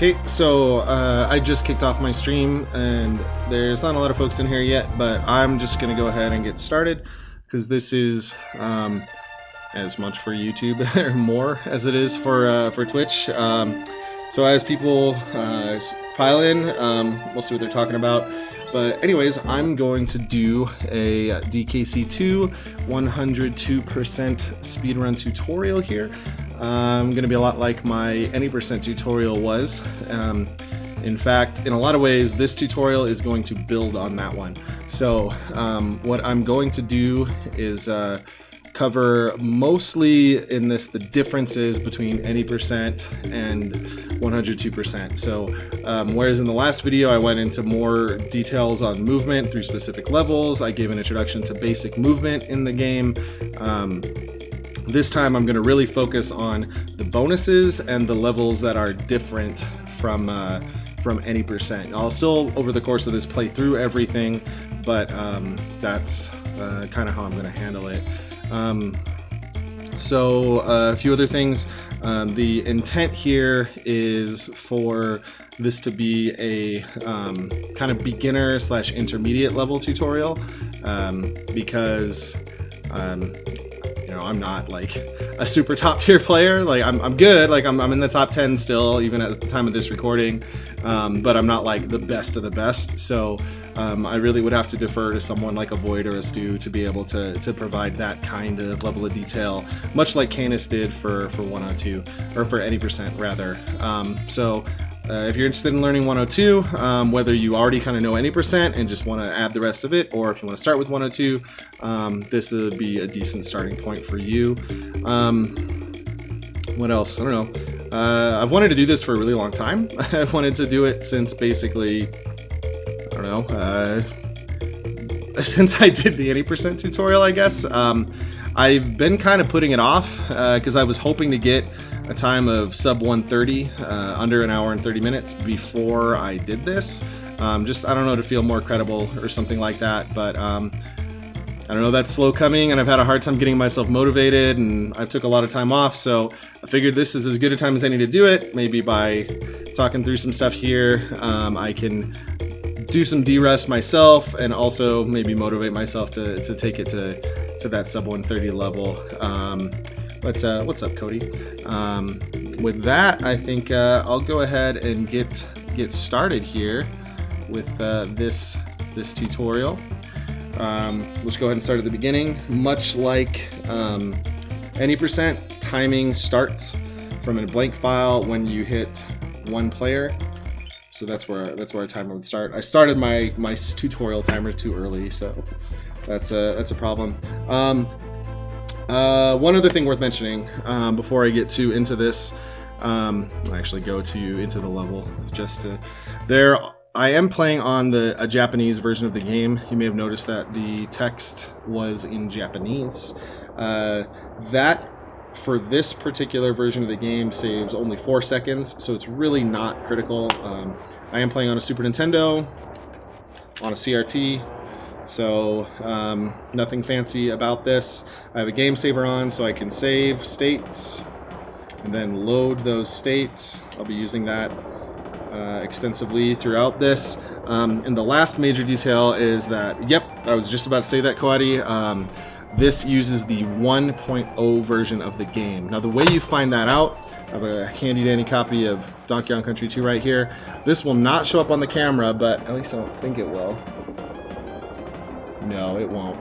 Okay, so I just kicked off my stream and there's not a lot of folks in here yet, but I'm just going to go ahead and get started because this is as much for YouTube or more as it is for Twitch. So as people pile in, we'll see what they're talking about. But anyways, I'm going to do a DKC2 102% speedrun tutorial here. Going to be a lot like my any percent tutorial was. In fact, in a lot of ways, this tutorial is going to build on that one. So what I'm going to do is cover mostly in this the differences between any percent and 102%. So whereas in the last video I went into more details on movement through specific levels, I gave an introduction to basic movement in the game. This time I'm going to really focus on the bonuses and the levels that are different from any percent. I'll still, over the course of this, play through everything, but that's kind of how I'm going to handle it. So a few other things. The intent here is for this to be a kind of beginner / intermediate level tutorial, because you know, I'm not like a super top tier player. Like I'm good. Like I'm in the top 10 still, even at the time of this recording. But I'm not like the best of the best. So I really would have to defer to someone like a Void or a Stu to be able to provide that kind of level of detail, much like Canis did for 102, or for any percent rather. If you're interested in learning 102, whether you already kind of know any percent and just want to add the rest of it, or if you want to start with 102, this would be a decent starting point for you. What else? I don't know. I've wanted to do this for a really long time. I've wanted to do it since basically, I don't know, since I did the any percent tutorial, I guess. I've been kind of putting it off because I was hoping to get a time of sub 130, under an hour and 30 minutes before I did this. Just, I don't know, to feel more credible or something like that. But I don't know, that's slow coming, and I've had a hard time getting myself motivated, and I took a lot of time off, so I figured this is as good a time as any to do it. Maybe by talking through some stuff here, I can do some D-rest myself, and also maybe motivate myself to take it to that sub 130 level. But what's up, Cody? With that, I think I'll go ahead and get started here with this tutorial. Let's go ahead and start at the beginning. Much like any percent, timing starts from a blank file when you hit one player. So that's where our timer would start. I started my tutorial timer too early, so that's a problem. One other thing worth mentioning before I get into this, I'll actually go into the level just to there. I am playing on a Japanese version of the game. You may have noticed that the text was in Japanese. That, for this particular version of the game, saves only 4 seconds, so it's really not critical. I am playing on a Super Nintendo, on a CRT, so nothing fancy about this. I have a game saver on, so I can save states and then load those states. I'll be using that extensively throughout this. And the last major detail is that, yep, I was just about to say that, Kawadi. This uses the 1.0 version of the game. Now, the way you find that out, I have a handy-dandy copy of Donkey Kong Country 2 right here. This will not show up on the camera, but at least I don't think it will. No, it won't.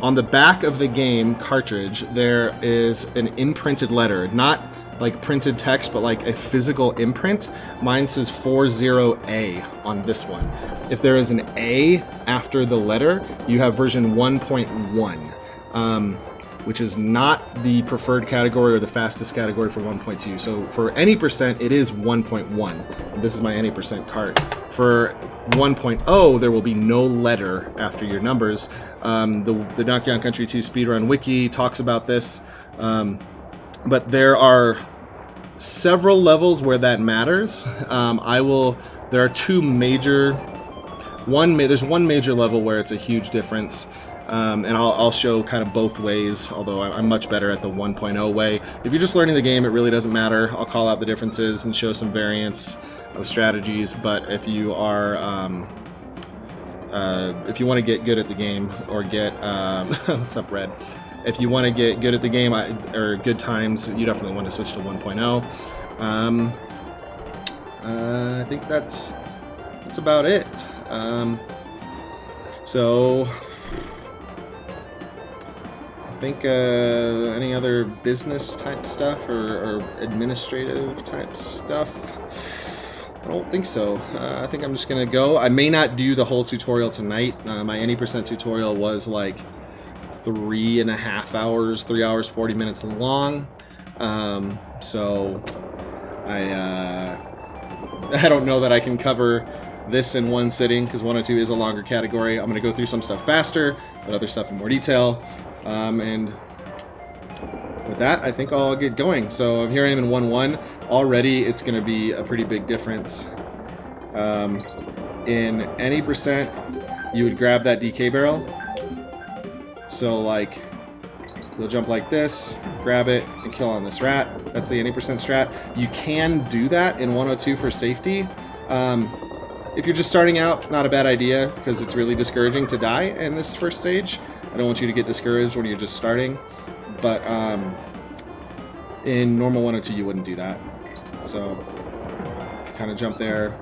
On the back of the game cartridge, there is an imprinted letter, not like printed text, but like a physical imprint. Mine says 40A on this one. If there is an A after the letter, you have version 1.1, which is not the preferred category or the fastest category for 1.2. So for any percent, it is 1.1. This is my any percent cart. For 1.0, there will be no letter after your numbers. The Donkey Kong Country 2 Speedrun Wiki talks about this. But there are several levels where that matters. There are two major. There's one major level where it's a huge difference, And I'll show kind of both ways, although I'm much better at the 1.0 way. If you're just learning the game, it really doesn't matter. I'll call out the differences and show some variants of strategies, but if you are if you want to get good at the game, or get what's up, Red? If you want to get good at the game, or good times, you definitely want to switch to 1.0. I think that's about it. So I think any other business type stuff or administrative type stuff? I don't think so. I think I'm just gonna go. I may not do the whole tutorial tonight. My any % tutorial was like 3.5 hours, 3 hours 40 minutes long. So I don't know that I can cover this in one sitting, because 102 is a longer category. I'm gonna go through some stuff faster, but other stuff in more detail. And with that, I think I'll get going. So here I am in 1-1. Already, it's going to be a pretty big difference. In any %, you would grab that DK barrel. So, like, you'll jump like this, grab it, and kill on this rat. That's the any % strat. You can do that in 102 for safety. If you're just starting out, not a bad idea, because it's really discouraging to die in this first stage. I don't want you to get discouraged when you're just starting. But in normal 102, you wouldn't do that. So, kind of jump there.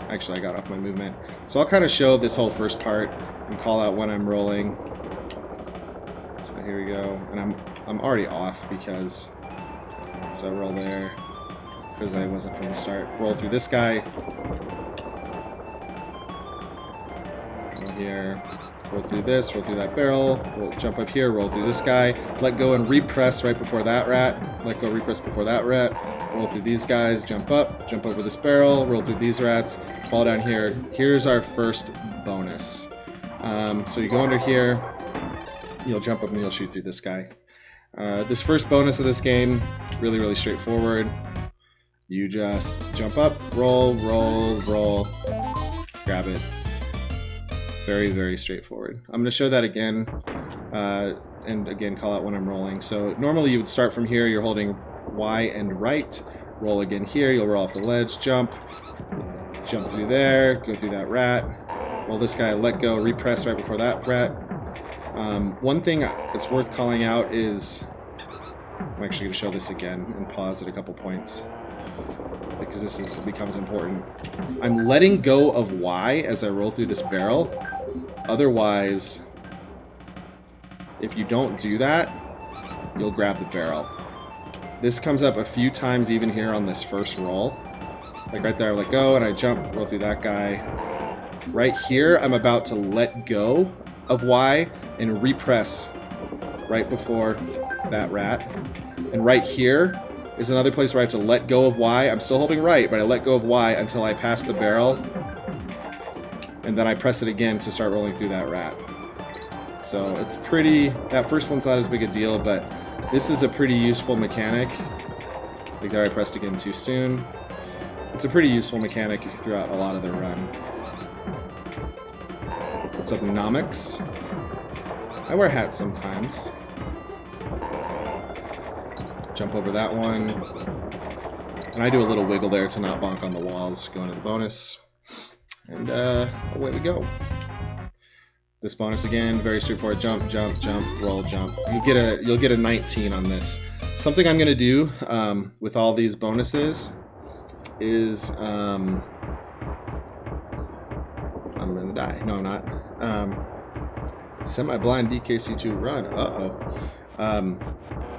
Actually, I got off my movement. So I'll kind of show this whole first part and call out when I'm rolling. So here we go. And I'm already off because... So I roll there because I wasn't from the start. Roll through this guy. Roll here. Roll through this, roll through that barrel, roll, jump up here, roll through this guy, let go and repress right before that rat, let go, repress before that rat, roll through these guys, jump up, jump over this barrel, roll through these rats, fall down here. Here's our first bonus. So you go under here, you'll jump up and you'll shoot through this guy. This first bonus of this game, really, really straightforward. You just jump up, roll, roll, roll, grab it. Very, very straightforward. I'm going to show that again, and again call out when I'm rolling. So normally you would start from here, you're holding Y and right, roll again here, you'll roll off the ledge, jump through there, go through that rat, roll this guy, let go, repress right before that rat. One thing that's worth calling out is, I'm actually going to show this again and pause at a couple points, because this becomes important. I'm letting go of Y as I roll through this barrel. Otherwise, if you don't do that, you'll grab the barrel. This comes up a few times even here on this first roll. Like right there, I let go and I jump, roll through that guy. Right here, I'm about to let go of Y and repress right before that rat. And right here is another place where I have to let go of Y. I'm still holding right, but I let go of Y until I pass the barrel. And then I press it again to start rolling through that rat. So it's pretty... That first one's not as big a deal, but this is a pretty useful mechanic. Like there I pressed again too soon. It's a pretty useful mechanic throughout a lot of the run. What's up, Nomics? I wear hats sometimes. Jump over that one. And I do a little wiggle there to not bonk on the walls, go into the bonus. And away we go. This bonus again, very straightforward. Jump, jump, jump, roll, jump. You'll get a 19 on this. Something I'm gonna do with all these bonuses is I'm gonna die. No, I'm not. Semi-blind DKC2 run. Uh-oh.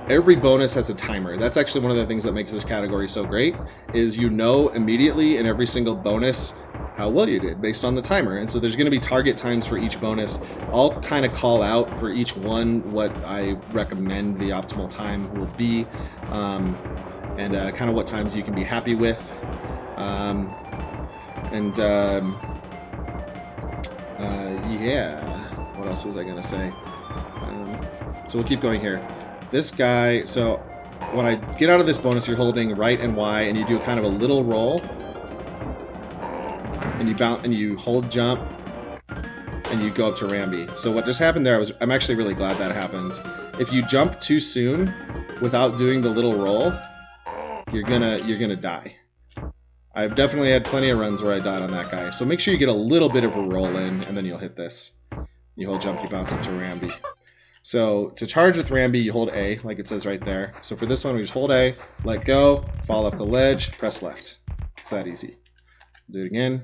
Every bonus has a timer. That's actually one of the things that makes this category so great, is you know immediately in every single bonus how well you did based on the timer. And so there's going to be target times for each bonus. I'll kind of call out for each one what I recommend the optimal time will be, and kind of what times you can be happy with. Yeah, what else was I going to say? So we'll keep going here. This guy, so when I get out of this bonus, you're holding right and Y, and you do kind of a little roll, and you bounce, and you hold jump, and you go up to Rambi. So what just happened there, I'm actually really glad that happened. If you jump too soon without doing the little roll, you're gonna die. I've definitely had plenty of runs where I died on that guy. So make sure you get a little bit of a roll in, and then you'll hit this. You hold jump, you bounce up to Rambi. So to charge with Rambi, you hold A, like it says right there. So for this one, we just hold A, let go, fall off the ledge, press left. It's that easy. Do it again.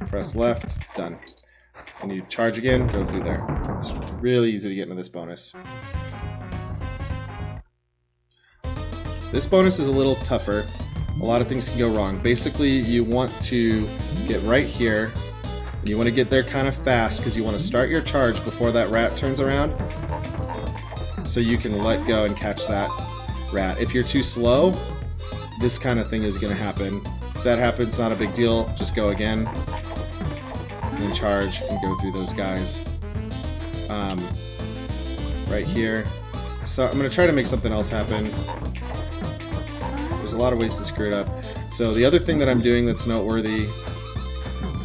Press left, done. And you charge again, go through there. It's really easy to get into this bonus. This bonus is a little tougher. A lot of things can go wrong. Basically, you want to get right here. And you want to get there kind of fast because you want to start your charge before that rat turns around. So you can let go and catch that rat. If you're too slow, this kind of thing is going to happen. If that happens, not a big deal. Just go again. And then charge and go through those guys. Right here. So I'm going to try to make something else happen. There's a lot of ways to screw it up. So the other thing that I'm doing that's noteworthy,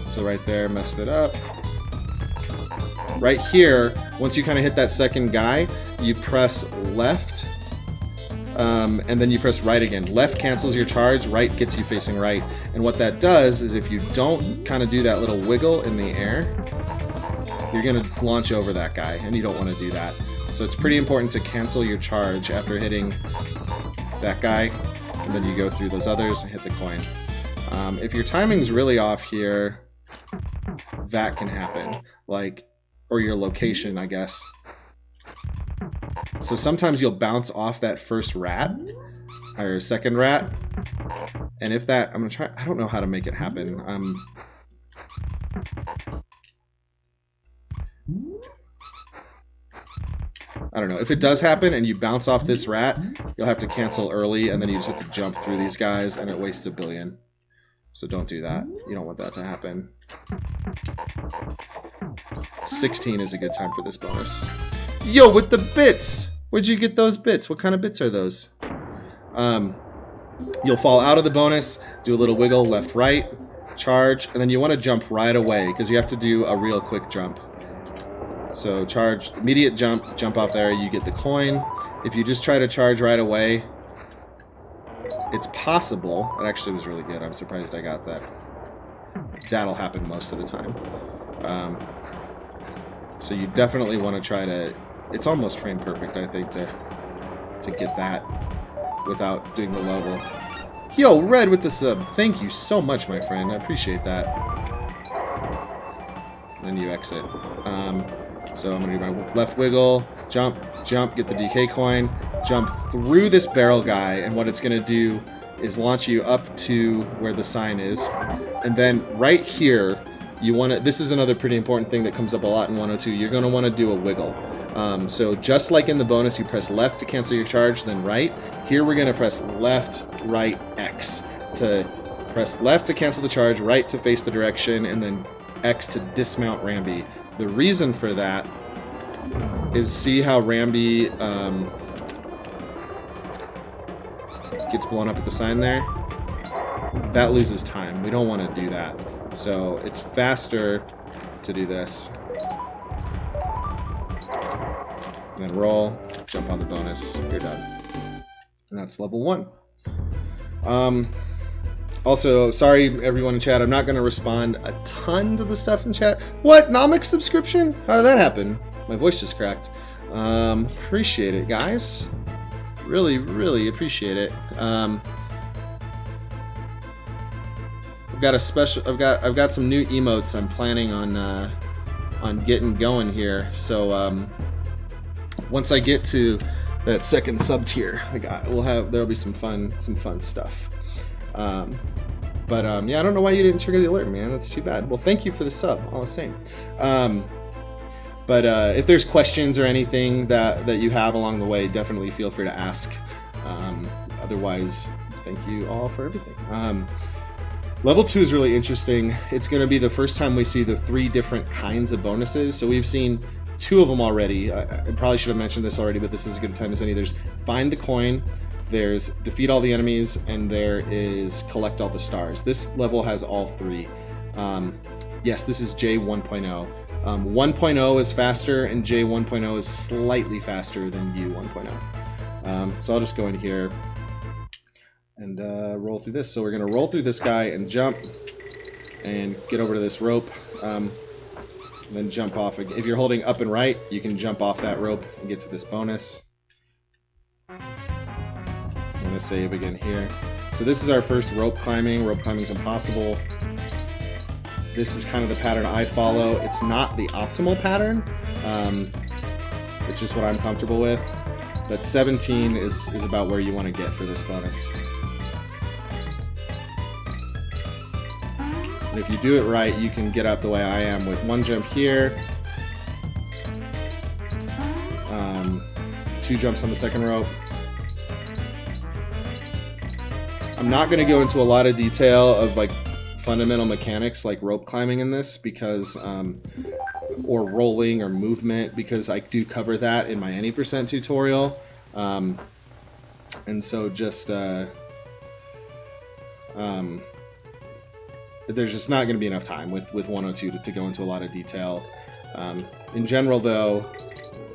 so right there, messed it up. Right here, once you kind of hit that second guy, you press left, and then you press right again. Left cancels your charge, right gets you facing right. And what that does is if you don't kind of do that little wiggle in the air, you're going to launch over that guy, and you don't want to do that. So it's pretty important to cancel your charge after hitting that guy. And then you go through those others and hit the coin. If your timing's really off here, that can happen. Or your location, I guess. So sometimes you'll bounce off that first rat, or second rat. And if that, I'm gonna try, I don't know how to make it happen. I don't know. If it does happen and you bounce off this rat, you'll have to cancel early, and then you just have to jump through these guys, and it wastes a billion. So don't do that. You don't want that to happen. 16 is a good time for this bonus. Yo, with the bits! Where'd you get those bits? What kind of bits are those? You'll fall out of the bonus, do a little wiggle left, right, charge, and then you want to jump right away, because you have to do a real quick jump. So charge, immediate jump off there, you get the coin. If you just try to charge right away, it's possible. It actually was really good. I'm surprised I got that. That'll happen most of the time. So you definitely want to try to... It's almost frame perfect, I think, to get that without doing the level. Yo, Red with the sub. Thank you so much, my friend. I appreciate that. Then you exit. So I'm going to do my left wiggle, jump, get the DK coin, jump through this barrel guy, and what it's going to do is launch you up to where the sign is. And then right here, you want to, this is another pretty important thing that comes up a lot in 102, you're going to want to do a wiggle. So just like in the bonus, you press left to cancel your charge, then right. Here we're going to press left, right, X to press left to cancel the charge, right to face the direction, and then X to dismount Rambi. The reason for that is see how Rambi gets blown up at the sign there? That loses time. We don't want to do that. So it's faster to do this. And then roll, jump on the bonus, you're done. And that's level 1. Also, sorry everyone in chat, I'm not going to respond a ton to the stuff in chat. What? Nomic subscription? How did that happen? My voice just cracked. Appreciate it, guys. Really, really appreciate it. I've got a special. I've got some new emotes I'm planning on getting going here. So once I get to that second sub tier, there'll be some fun stuff. Yeah, I don't know why you didn't trigger the alert, man. That's too bad. Well, thank you for the sub, all the same. If there's questions or anything that you have along the way, definitely feel free to ask. Otherwise, thank you all for everything. Level 2 is really interesting. It's going to be the first time we see the 3 different kinds of bonuses. So we've seen 2 of them already. I probably should have mentioned this already, but this is as good a time as any. There's find the coin. There's defeat all the enemies, and there is collect all the stars. This level has all 3. Yes, this is J 1.0. 1.0 is faster, and J 1.0 is slightly faster than U 1.0. So I'll just go in here and roll through this. So we're going to roll through this guy and jump and get over to this rope. And then jump off. If you're holding up and right, you can jump off that rope and get to this bonus. I'm going to save again here. So this is our first rope climbing. Rope climbing is impossible. This is kind of the pattern I follow. It's not the optimal pattern. It's just what I'm comfortable with. But 17 is about where you want to get for this bonus. And if you do it right, you can get up the way I am with one jump here. 2 jumps on the second rope. I'm not going to go into a lot of detail of like fundamental mechanics like rope climbing in this because or rolling or movement, because I do cover that in my any percent tutorial, and so just there's just not going to be enough time with 102 to go into a lot of detail. In general though,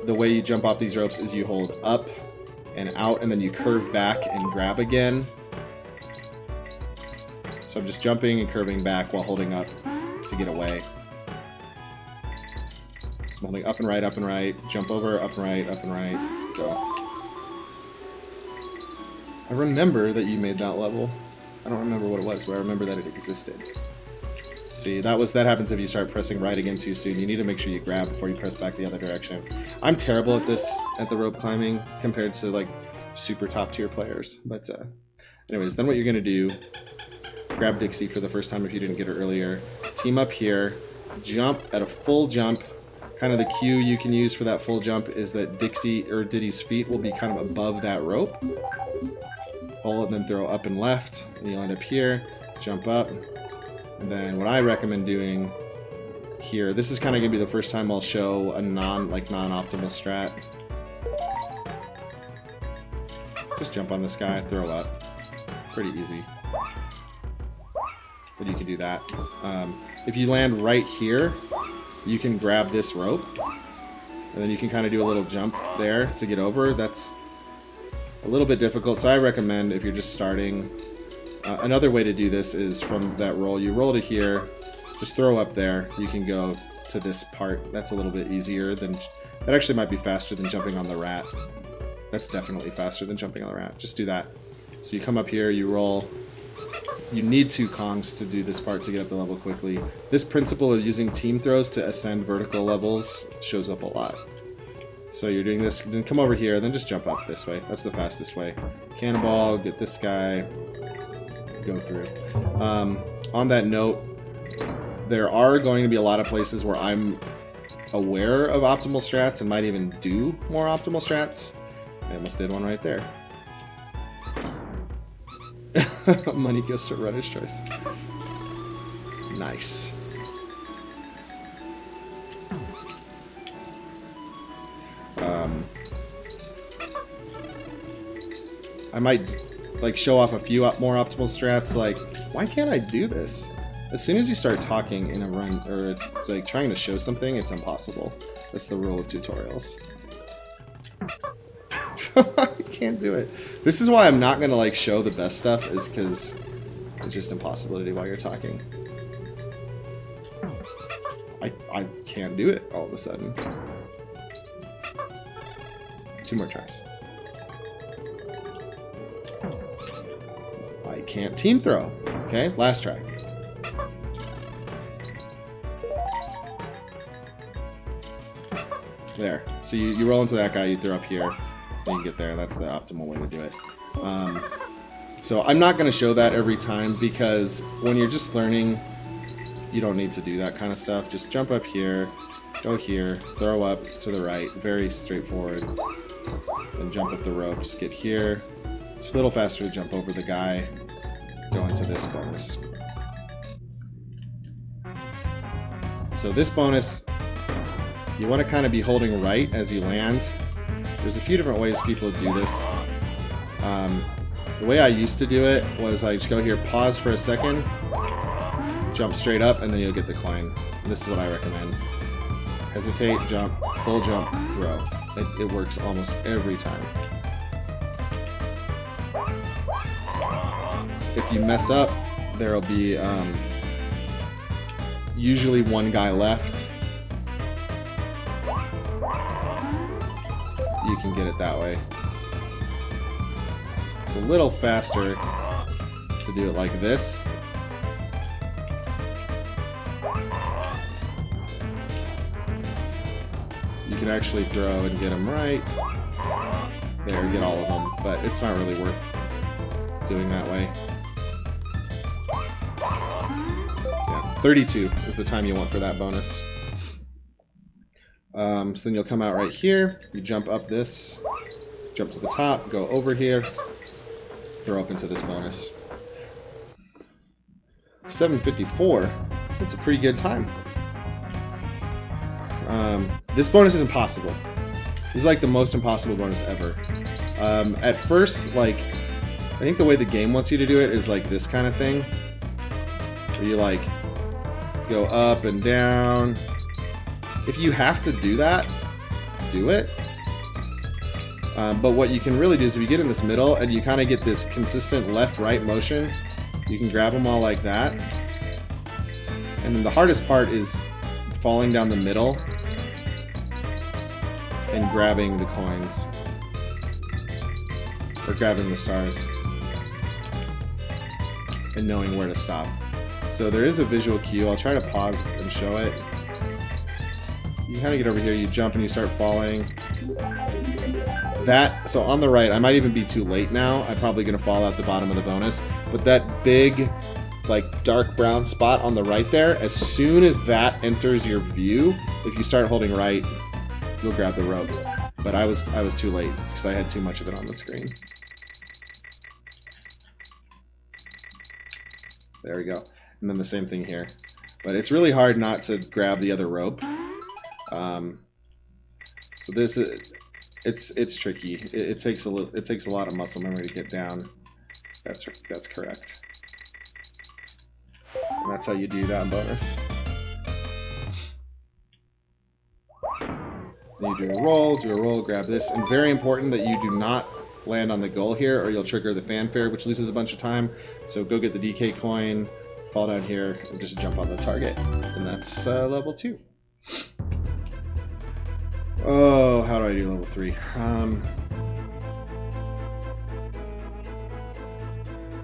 the way you jump off these ropes is you hold up and out and then you curve back and grab again. So I'm just jumping and curving back while holding up to get away. So I'm holding up and right, jump over, up and right, go. I remember that you made that level. I don't remember what it was, but I remember that it existed. See, that happens if you start pressing right again too soon. You need to make sure you grab before you press back the other direction. I'm terrible at this, at the rope climbing, compared to like super top tier players. But anyways, then what you're gonna do, grab Dixie for the first time if you didn't get her earlier. Team up here, jump at a full jump. Kind of the cue you can use for that full jump is that Dixie or Diddy's feet will be kind of above that rope. Hold and then throw up and left, and you'll end up here. Jump up, and then what I recommend doing here. This is kind of gonna be the first time I'll show a non-optimal strat. Just jump on this guy, throw up. Pretty easy. But you can do that. If you land right here, you can grab this rope, and then you can kind of do a little jump there to get over. That's a little bit difficult, so I recommend if you're just starting. Another way to do this is from that roll. You roll to here, just throw up there. You can go to this part. That's a little bit easier than. That actually might be faster than jumping on the rat. That's definitely faster than jumping on the rat. Just do that. So you come up here, you roll. You need 2 Kongs to do this part to get up the level quickly. This principle of using team throws to ascend vertical levels shows up a lot. So you're doing this, then come over here, then just jump up this way. That's the fastest way. Cannonball, get this guy, go through. On that note, there are going to be a lot of places where I'm aware of optimal strats and might even do more optimal strats. I almost did one right there. Money goes to runner's choice. Nice. I might like show off a few more optimal strats. Like, why can't I do this? As soon as you start talking in a run or like trying to show something, it's impossible. That's the rule of tutorials. I can't do it. This is why I'm not gonna like show the best stuff, is because it's just impossible to do while you're talking. I can't do it all of a sudden. 2 more tries. I can't team throw. Okay, last try. There. So you roll into that guy, you throw up here. You can get there. That's the optimal way to do it. So I'm not going to show that every time, because when you're just learning, you don't need to do that kind of stuff. Just jump up here, go here, throw up to the right. Very straightforward. Then jump up the ropes, get here. It's a little faster to jump over the guy, go into this bonus. So this bonus, you want to kind of be holding right as you land. There's a few different ways people do this. The way I used to do it was I just go here, pause for a second, jump straight up, and then you'll get the coin. And this is what I recommend. Hesitate, jump, full jump, throw. It works almost every time. If you mess up, there'll be usually one guy left. You can get it that way. It's a little faster to do it like this. You can actually throw and get them right. There, get all of them, but it's not really worth doing that way. Yeah, 32 is the time you want for that bonus. So then you'll come out right here, you jump up this, jump to the top, go over here, throw up into this bonus. 754, that's a pretty good time. This bonus is impossible. This is like the most impossible bonus ever. At first, like, I think the way the game wants you to do it is like this kind of thing, where you like go up and down. If you have to do that, do it. But what you can really do is if you get in this middle and you kind of get this consistent left-right motion, you can grab them all like that. And then the hardest part is falling down the middle and grabbing the coins. Or grabbing the stars. And knowing where to stop. So there is a visual cue. I'll try to pause and show it. You kind of get over here, you jump and you start falling. That, so on the right, I might even be too late now. I'm probably going to fall out the bottom of the bonus. But that big, like, dark brown spot on the right there, as soon as that enters your view, if you start holding right, you'll grab the rope. But I was too late because I had too much of it on the screen. There we go. And then the same thing here. But it's really hard not to grab the other rope. So this is, it's tricky. It takes a lot of muscle memory to get down. That's correct. And that's how you do that bonus. Then you do a roll, grab this, and very important that you do not land on the goal here or you'll trigger the fanfare, which loses a bunch of time. So go get the DK coin, fall down here, and just jump on the target. And that's level 2. Oh, how do I do level 3?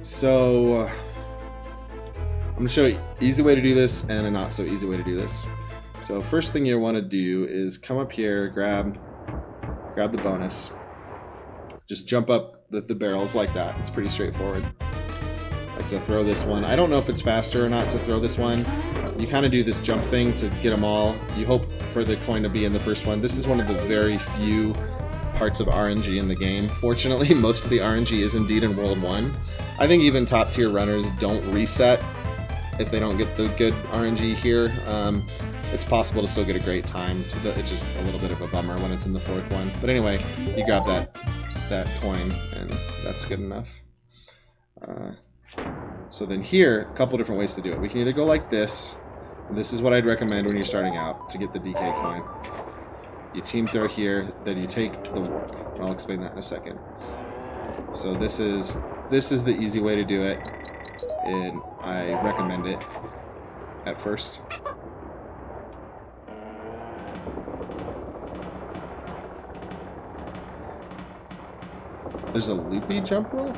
So I'm going to show you an easy way to do this and a not so easy way to do this. So first thing you want to do is come up here, grab the bonus. Just jump up the barrels like that. It's pretty straightforward. Like to throw this one. I don't know if it's faster or not to throw this one. You kind of do this jump thing to get them all. You hope for the coin to be in the first one. This is one of the very few parts of RNG in the game. Fortunately, most of the RNG is indeed in World 1. I think even top tier runners don't reset if they don't get the good RNG here. It's possible to still get a great time, so it's just a little bit of a bummer when it's in the 4th one. But anyway, you grab that coin, and that's good enough. So then here, a couple different ways to do it. We can either go like this. This is what I'd recommend when you're starting out to get the DK coin. You team throw here, then you take the warp. And I'll explain that in a second. So this is the easy way to do it, and I recommend it at first. There's a loopy jump roll?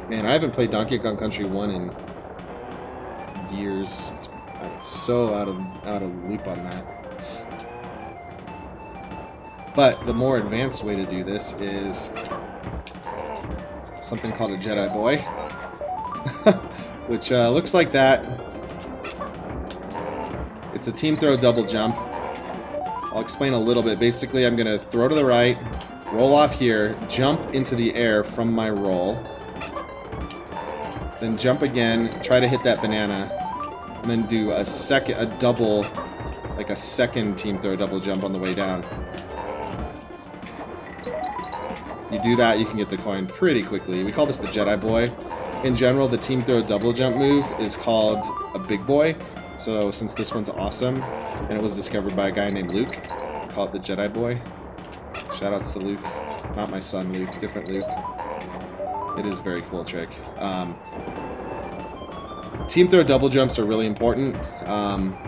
Man, I haven't played Donkey Kong Country 1 in years. It's so out of loop on that. But the more advanced way to do this is something called a Jedi Boy, which looks like that. It's a team throw double jump. I'll explain a little bit. Basically, I'm going to throw to the right, roll off here, jump into the air from my roll, then jump again, try to hit that banana, and then do a second team throw double jump on the way down. You do that, you can get the coin pretty quickly. We call this the Jedi Boy. in general, the team throw double jump move is called a big boy. So since this one's awesome, and it was discovered by a guy named Luke, call it the Jedi Boy. Shoutouts to Luke. Not my son Luke, different Luke. It is a very cool trick. Team throw double jumps are really important,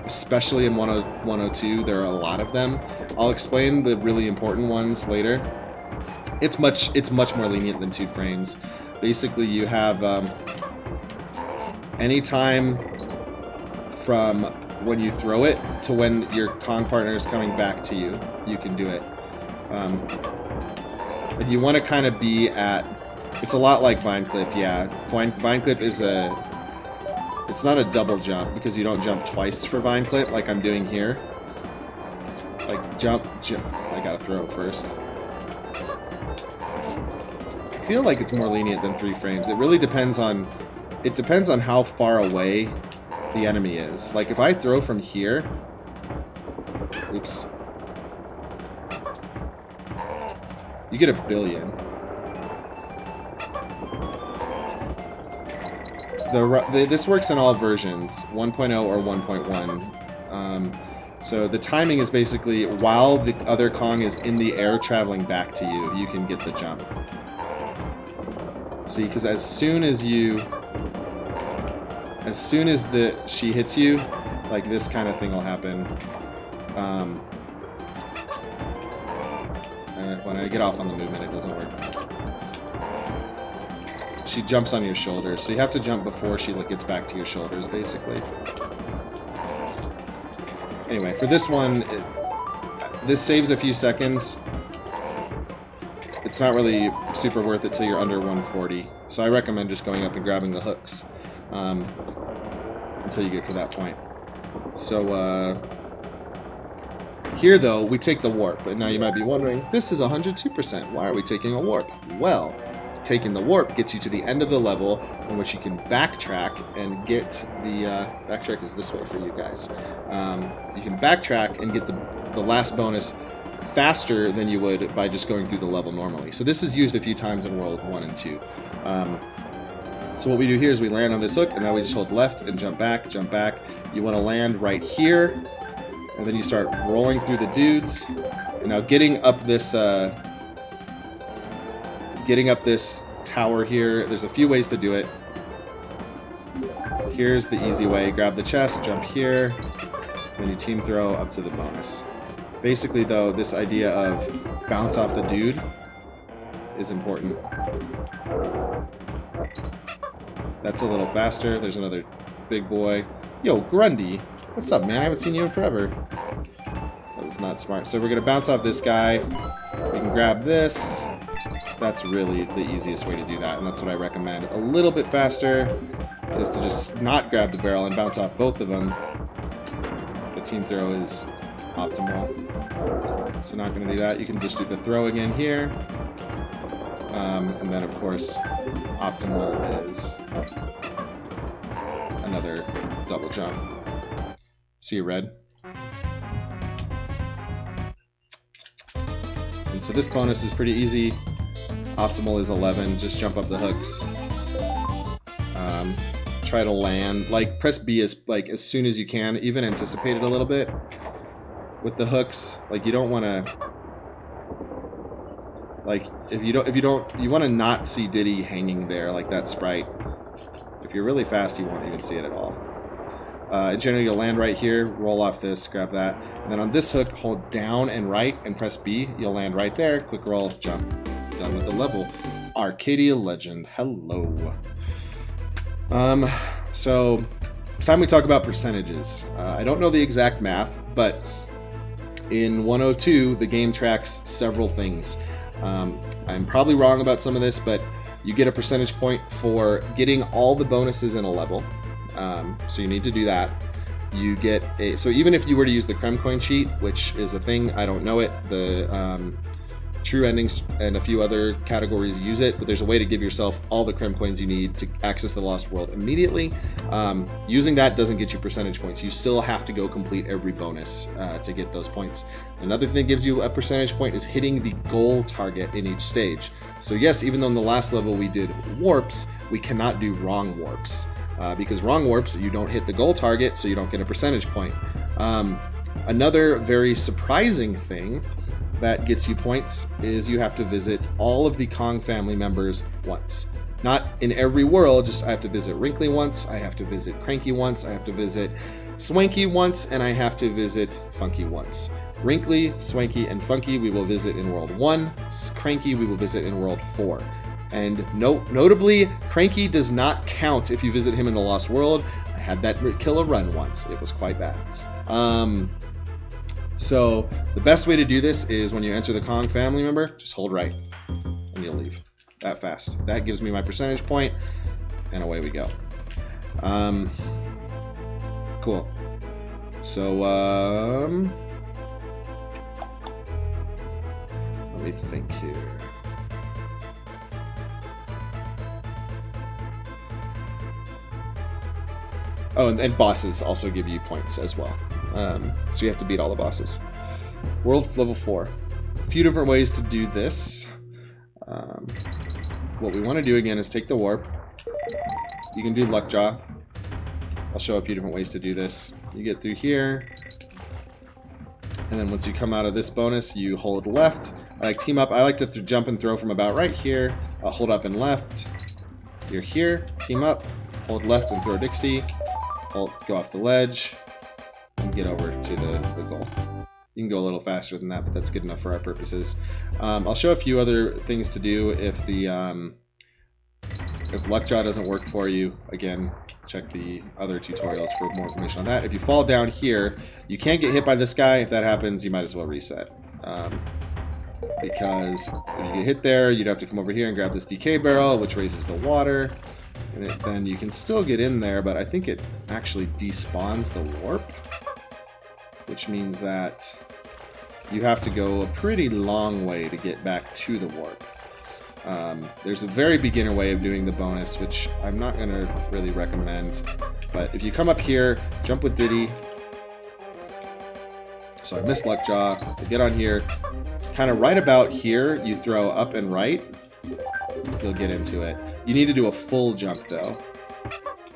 especially in 102. There are a lot of them. I'll explain the really important ones later. It's much more lenient than 2 frames. Basically, you have any time from when you throw it to when your Kong partner is coming back to you, you can do it. And you want to kind of be at... It's a lot like Vine Clip, yeah. Vine Clip is a... It's not a double jump because you don't jump twice for Vine Clip like I'm doing here. Like jump. I gotta throw it first. I feel like it's more lenient than 3 frames. It really depends on... It depends on how far away the enemy is. Like if I throw from here... Oops. You get 1 billion. This works in all versions, 1.0 or 1.1. So the timing is basically while the other Kong is in the air traveling back to you, you can get the jump. See, because as soon as she hits you, like this kind of thing will happen. When I get off on the movement, it doesn't work. She jumps on your shoulders, so you have to jump before she gets back to your shoulders, basically. Anyway, for this one, this saves a few seconds. It's not really super worth it till you're under 140, so I recommend just going up and grabbing the hooks until you get to that point. So, here, though, we take the warp. And now you might be wondering, this is 102%. Why are we taking a warp? Well, taking the warp gets you to the end of the level in which you can backtrack and get the... backtrack is this way for you guys. You can backtrack and get the last bonus faster than you would by just going through the level normally. So this is used a few times in World 1 and 2. So what we do here is we land on this hook, and now we just hold left and jump back, jump back. You want to land right here, and then you start rolling through the dudes. And now getting up this tower here, there's a few ways to do it. Here's the easy way. Grab the chest, jump here, then you team throw up to the bonus. Basically, though, this idea of bounce off the dude is important. That's a little faster. There's another big boy. Yo, Grundy. What's up, man? I haven't seen you in forever. That was not smart. So we're going to bounce off this guy. We can grab this. That's really the easiest way to do that, and that's what I recommend. A little bit faster is to just not grab the barrel and bounce off both of them. The team throw is optimal. So not going to do that. You can just do the throw again here. And then, of course, optimal is another double jump. See red? And so this bonus is pretty easy. Optimal is 11. Just jump up the hooks. Try to land. Like, press B as soon as you can. Even anticipate it a little bit. With the hooks, like, you don't want to... Like, you want to not see Diddy hanging there like that sprite. If you're really fast, you won't even see it at all. In general, you'll land right here, roll off this, grab that. And then on this hook, hold down and right and press B. You'll land right there. Quick roll, jump. Done with the level. Arcadia Legend. Hello. So it's time we talk about percentages. I don't know the exact math, but in 102, the game tracks several things. I'm probably wrong about some of this, but you get a percentage point for getting all the bonuses in a level. So you need to do that. You get so even if you were to use the Creme Coin cheat, which is a thing, I don't know it, the True Endings and a few other categories use it, but there's a way to give yourself all the Crim coins you need to access the Lost World immediately. Using that doesn't get you percentage points. You still have to go complete every bonus to get those points. Another thing that gives you a percentage point is hitting the goal target in each stage. So yes, even though in the last level we did warps, we cannot do wrong warps. Because wrong warps, you don't hit the goal target, so you don't get a percentage point. Another very surprising thing that gets you points is you have to visit all of the Kong family members once. Not in every world, just I have to visit Wrinkly once, I have to visit Cranky once, I have to visit Swanky once, and I have to visit Funky once. Wrinkly, Swanky, and Funky we will visit in World 1. Cranky we will visit in World 4. And notably, Cranky does not count if you visit him in the Lost World. I had that kill a run once. It was quite bad. So the best way to do this is when you enter the Kong family member, just hold right and you'll leave that fast. That gives me my percentage point and away we go. Cool. So let me think here. Oh, and bosses also give you points as well. So you have to beat all the bosses. World level 4. A few different ways to do this. What we want to do again is take the warp. You can do Luckjaw. I'll show a few different ways to do this. You get through here. And then once you come out of this bonus, you hold left. I like team up. I like to jump and throw from about right here. Hold up and left. You're here. Team up. Hold left and throw Dixie. Go off the ledge and get over to the goal. You can go a little faster than that, but that's good enough for our purposes. I'll show a few other things to do if Luckjaw doesn't work for you. Again, check the other tutorials for more information on that. If you fall down here, you can't get hit by this guy. If that happens, you might as well reset. Because if you get hit there, you'd have to come over here and grab this DK barrel, which raises the water. And then you can still get in there, but I think it actually despawns the warp, which means that you have to go a pretty long way to get back to the warp. There's a very beginner way of doing the bonus, which I'm not going to really recommend. But if you come up here, jump with Diddy. So I missed Luckjaw. I get on here. Kind of right about here, you throw up and right. You'll get into it. You need to do a full jump, though.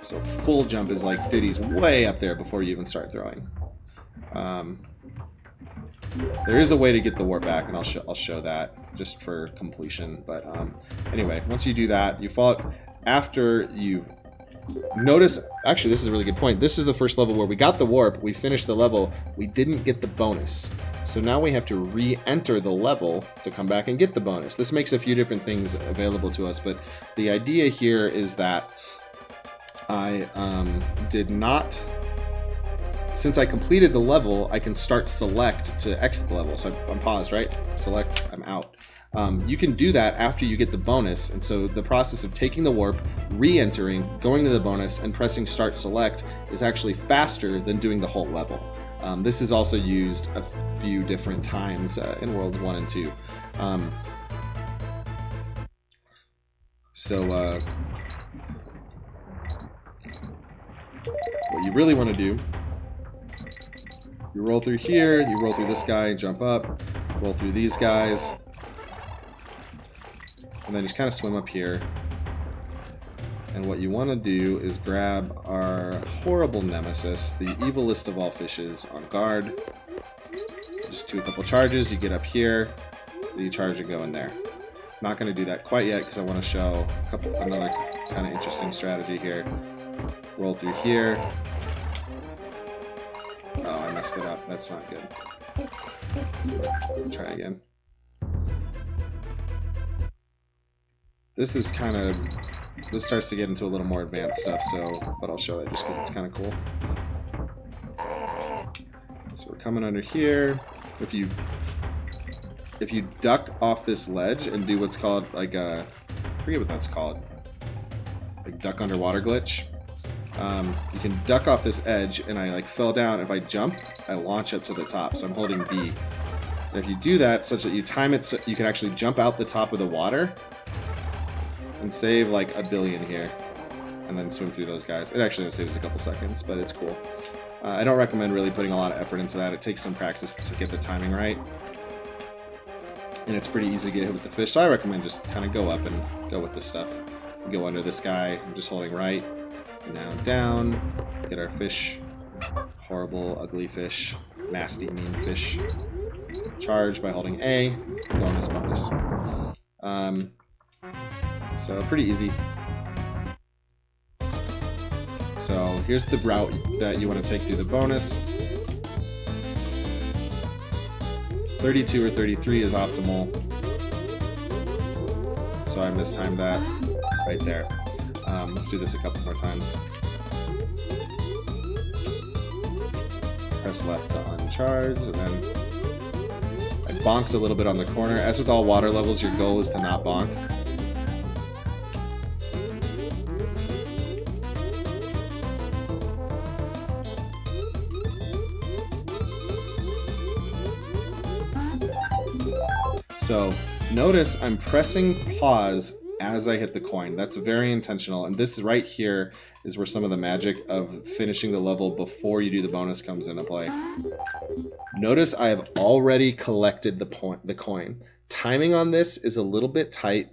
So full jump is like Diddy's way up there before you even start throwing. There is a way to get the warp back, and I'll show that just for completion. But anyway, once you do that, you fall after you've notice. Actually, this is a really good point. This is the first level where we got the warp. We finished the level. We didn't get the bonus. So now we have to re-enter the level to come back and get the bonus. This makes a few different things available to us, but the idea here is that I did not. Since I completed the level, I can start select to exit the level. So I'm paused, right? Select, I'm out. You can do that after you get the bonus, and so the process of taking the warp, re-entering, going to the bonus, and pressing start select is actually faster than doing the whole level. This is also used a few different times in Worlds 1 and 2. What you really want to do, you roll through here, you roll through this guy, jump up, roll through these guys, and then just kind of swim up here. And what you want to do is grab our horrible nemesis, the evilest of all fishes, on guard. Just do a couple charges, you get up here, you charge and go in there. Not going to do that quite yet because I want to show another kind of interesting strategy here. Roll through here. Oh, I messed it up. That's not good. Try again. This is kind of... This starts to get into a little more advanced stuff, but I'll show it just because it's kind of cool. So we're coming under here. If you duck off this ledge and do what's called like a... I forget what that's called. Like duck underwater glitch. You can duck off this edge, and I like fell down. If I jump, I launch up to the top. So I'm holding B. And if you do that such that you time it so you can actually jump out the top of the water and save like a billion here. And then swim through those guys. It actually only saves a couple seconds, but it's cool. I don't recommend really putting a lot of effort into that. It takes some practice to get the timing right. And it's pretty easy to get hit with the fish, so I recommend just kind of go up and go with this stuff. Go under this guy. I'm just holding right. Now down. Get our fish. Horrible, ugly fish. Nasty, mean fish. Charge by holding A. Bonus. So pretty easy. So here's the route that you want to take through the bonus. 32 or 33 is optimal. So I mistimed that right there. Let's do this a couple more times. Press left to uncharge, and then I bonked a little bit on the corner. As with all water levels, your goal is to not bonk. So notice I'm pressing pause as I hit the coin. That's very intentional. And this right here is where some of the magic of finishing the level before you do the bonus comes into play. Notice I have already collected the coin. Timing on this is a little bit tight.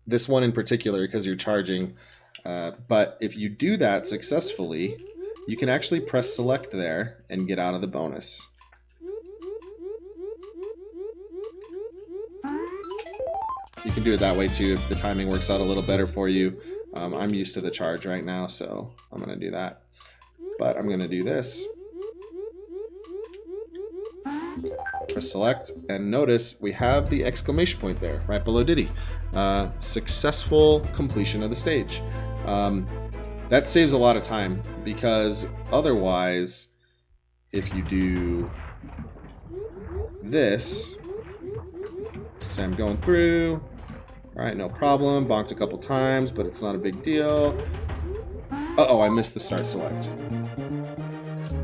This one in particular because you're charging. But if you do that successfully, you can actually press select there and get out of the bonus. You can do it that way too if the timing works out a little better for you. I'm used to the charge right now, so I'm going to do that. But I'm going to do this. Press select, and notice we have the exclamation point there, right below Diddy. Successful completion of the stage. That saves a lot of time, because otherwise, if you do this, say I'm going through, all right, no problem, bonked a couple times, but it's not a big deal. Uh-oh, I missed the start select.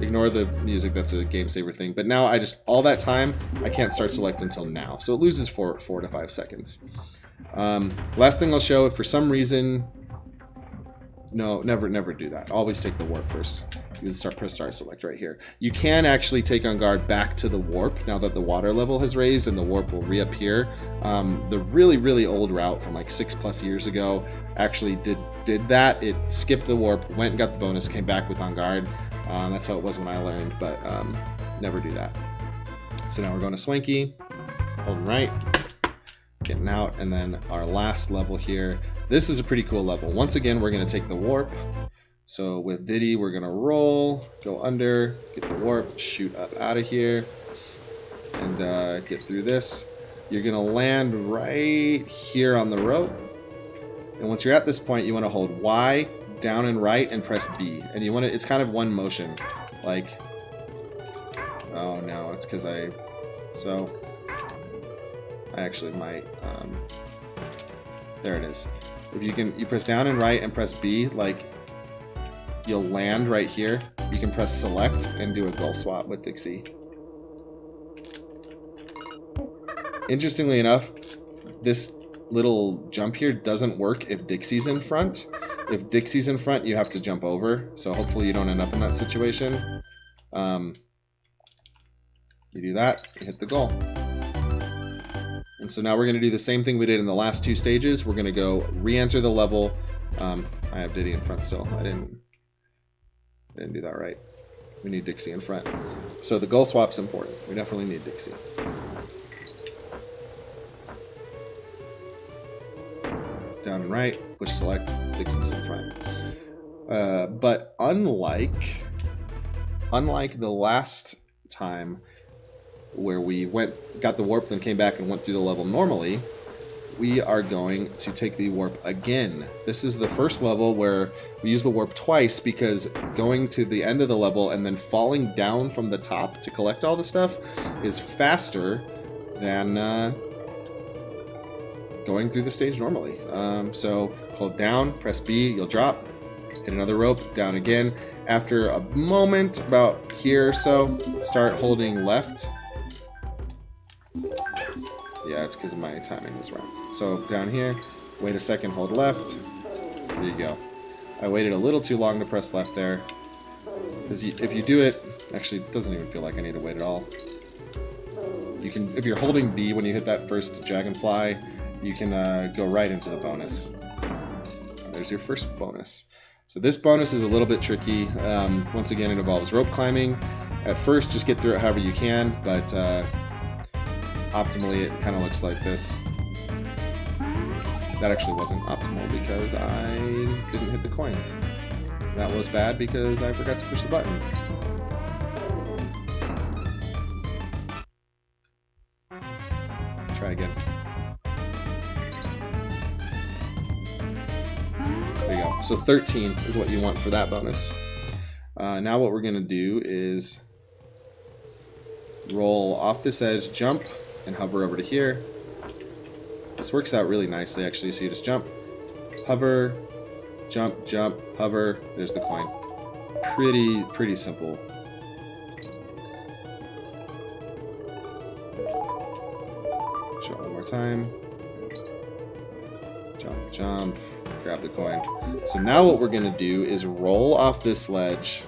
Ignore the music, that's a game saver thing. But now I just, all that time, I can't start select until now. So it loses 4 to 5 seconds. Last thing I'll show, if for some reason, no, never do that. Always take the warp first. You can press start select right here. You can actually take on guard back to the warp now that the water level has raised and the warp will reappear. The really old route from like 6+ years ago actually did that. It skipped the warp, went and got the bonus, came back with on guard. That's how it was when I learned, but never do that. So now we're going to Swanky, holding right, getting out, and then our last level here. This is a pretty cool level. Once again, we're going to take the warp. So with Diddy, we're going to roll, go under, get the warp, shoot up out of here, and get through this. You're going to land right here on the rope. And once you're at this point, you want to hold Y, down and right, and press B. And you want to, it's kind of one motion. Like, oh no, it's because I actually might, there it is. If you press down and right and press B, like, you'll land right here. You can press select and do a goal swap with Dixie. Interestingly enough, this little jump here doesn't work if Dixie's in front. If Dixie's in front, you have to jump over. So hopefully you don't end up in that situation. You do that, you hit the goal. And so now we're going to do the same thing we did in the last 2 stages. We're going to go re-enter the level. I have Diddy in front still. I didn't do that right. We need Dixie in front. So the goal swap's important. We definitely need Dixie. Down and right, push select, Dixie's in front. But unlike the last time where we got the warp, then came back and went through the level normally, we are going to take the warp again. This is the first level where we use the warp twice because going to the end of the level and then falling down from the top to collect all the stuff is faster than going through the stage normally. So hold down, press B, you'll drop, hit another rope, down again. After a moment, about here or so, start holding left. Yeah, it's because my timing was wrong. So down here, wait a second, hold left. There you go. I waited a little too long to press left there. Because if you do it, actually it doesn't even feel like I need to wait at all. You can, if you're holding B when you hit that first dragonfly, you can go right into the bonus. There's your first bonus. So this bonus is a little bit tricky. Once again, it involves rope climbing. At first, just get through it however you can, but optimally it kind of looks like this. That actually wasn't optimal because I didn't hit the coin. That was bad because I forgot to push the button. Try again. There you go. So 13 is what you want for that bonus. Now what we're going to do is roll off this edge, jump, and hover over to here. This works out really nicely, actually. So you just jump, hover, jump, jump, hover. There's the coin. Pretty simple. Jump one more time. Jump, jump, grab the coin. So now what we're going to do is roll off this ledge.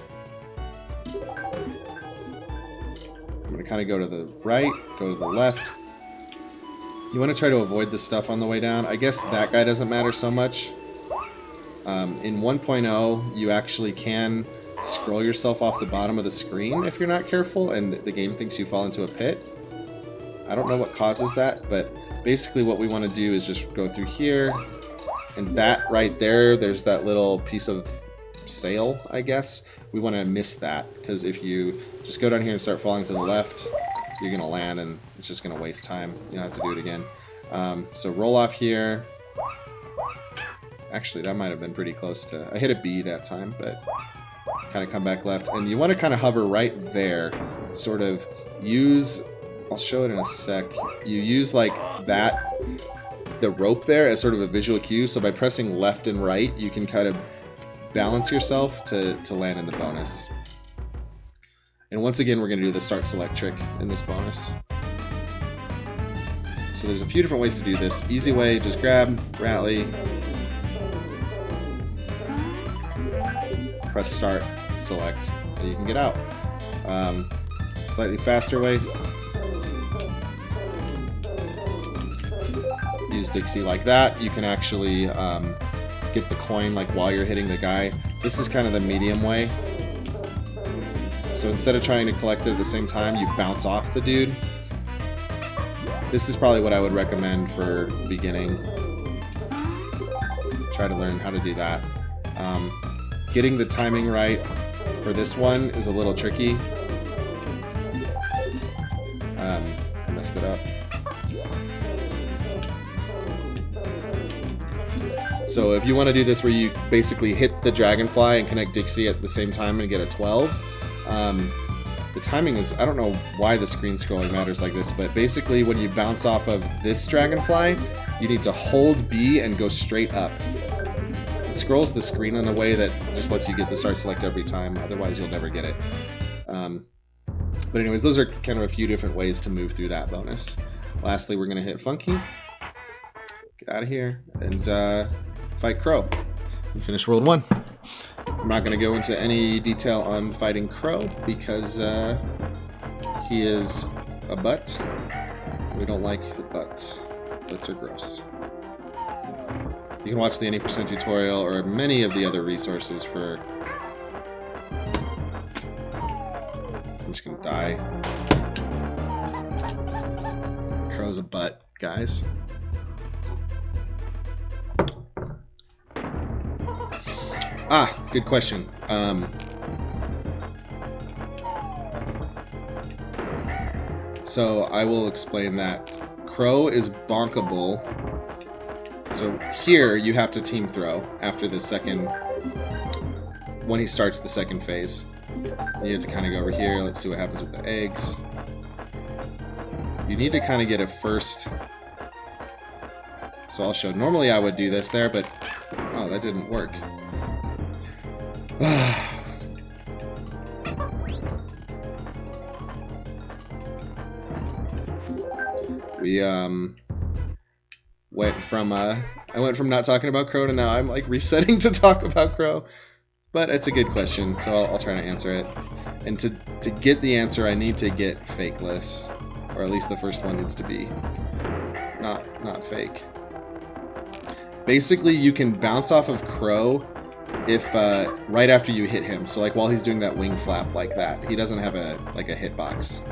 I'm going to kind of go to the right, go to the left. You want to try to avoid the stuff on the way down. I guess that guy doesn't matter so much. In 1.0, you actually can scroll yourself off the bottom of the screen if you're not careful, and the game thinks you fall into a pit. I don't know what causes that, but basically what we want to do is just go through here, and that right there, there's that little piece of sail, I guess. We want to miss that, because if you just go down here and start falling to the left, you're going to land, and it's just going to waste time. You don't have to do it again. So roll off here. Actually, that might have been pretty close to... I hit a B that time, but kind of come back left. And you want to kind of hover right there. Sort of use... I'll show it in a sec. You use like that, the rope there, as sort of a visual cue. So by pressing left and right, you can kind of balance yourself to land in the bonus. And once again, we're going to do the start select trick in this bonus. So there's a few different ways to do this. Easy way, just grab, rally, press start, select, and you can get out. Slightly faster way, use Dixie like that. You can actually get the coin like while you're hitting the guy. This is kind of the medium way. So instead of trying to collect it at the same time, you bounce off the dude. This is probably what I would recommend for beginning. Try to learn how to do that. Getting the timing right for this one is a little tricky. I messed it up. So if you want to do this where you basically hit the dragonfly and connect Dixie at the same time and get a 12, the timing is, I don't know why the screen scrolling matters like this, but basically when you bounce off of this dragonfly, you need to hold B and go straight up. It scrolls the screen in a way that just lets you get the start select every time, otherwise you'll never get it. But anyways, those are kind of a few different ways to move through that bonus. Lastly, we're going to hit Funky, get out of here, and fight Krow, and finish World 1. I'm not going to go into any detail on fighting Krow because he is a butt. We don't like the butts. Butts are gross. You can watch the any % tutorial or many of the other resources for... I'm just going to die. Krow's a butt, guys. Good question. So I will explain that. Krow is bonkable. So here you have to team throw after the second, when he starts the second phase. You have to kind of go over here. Let's see what happens with the eggs. You need to kind of get a first. So I'll show. Normally I would do this there, but oh, that didn't work. We went from I went from not talking about Krow to now I'm like resetting to talk about Krow. But it's a good question, so I'll try to answer it. And to get the answer, I need to get fakeless, or at least the first one needs to be not fake. Basically, you can bounce off of Krow if right after you hit him. So like while he's doing that wing flap like that, he doesn't have a hitbox.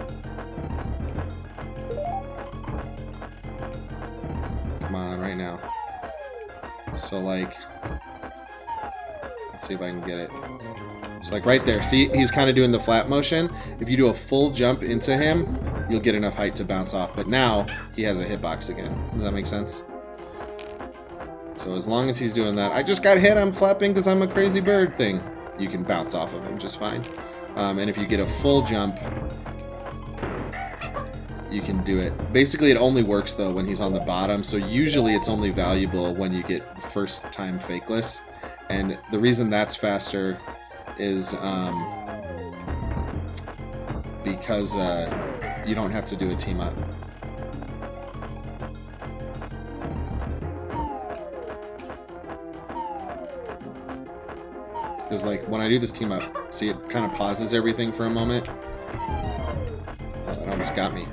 Come on, right now. So like, let's see if I can get it. So like right there, see, he's kind of doing the flat motion. If you do a full jump into him, you'll get enough height to bounce off. But now he has a hitbox again. Does that make sense? So as long as he's doing that, I just got hit, I'm flapping because I'm a crazy bird thing. You can bounce off of him just fine. And if you get a full jump, you can do it. Basically, it only works though when he's on the bottom. So usually it's only valuable when you get first time fakeless. And the reason that's faster is because you don't have to do a team up. Because like when I do this team up, see, it kind of pauses everything for a moment. Oh, that almost got me.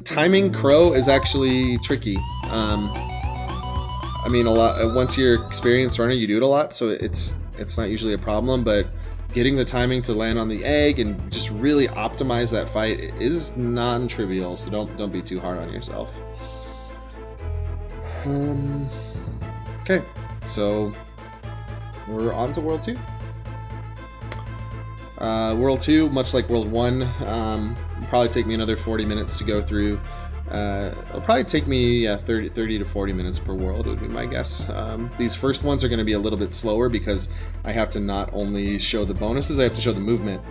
Timing Krow is actually tricky. I mean, once you're an experienced runner, you do it a lot, so it's not usually a problem. But getting the timing to land on the egg and just really optimize that fight is non-trivial. So don't be too hard on yourself. Okay, so we're on to World 2. World 2, much like World 1, will probably take me another 40 minutes to go through. It'll probably take me 30 to 40 minutes per world would be my guess. These first ones are going to be a little bit slower because I have to not only show the bonuses, I have to show the movement.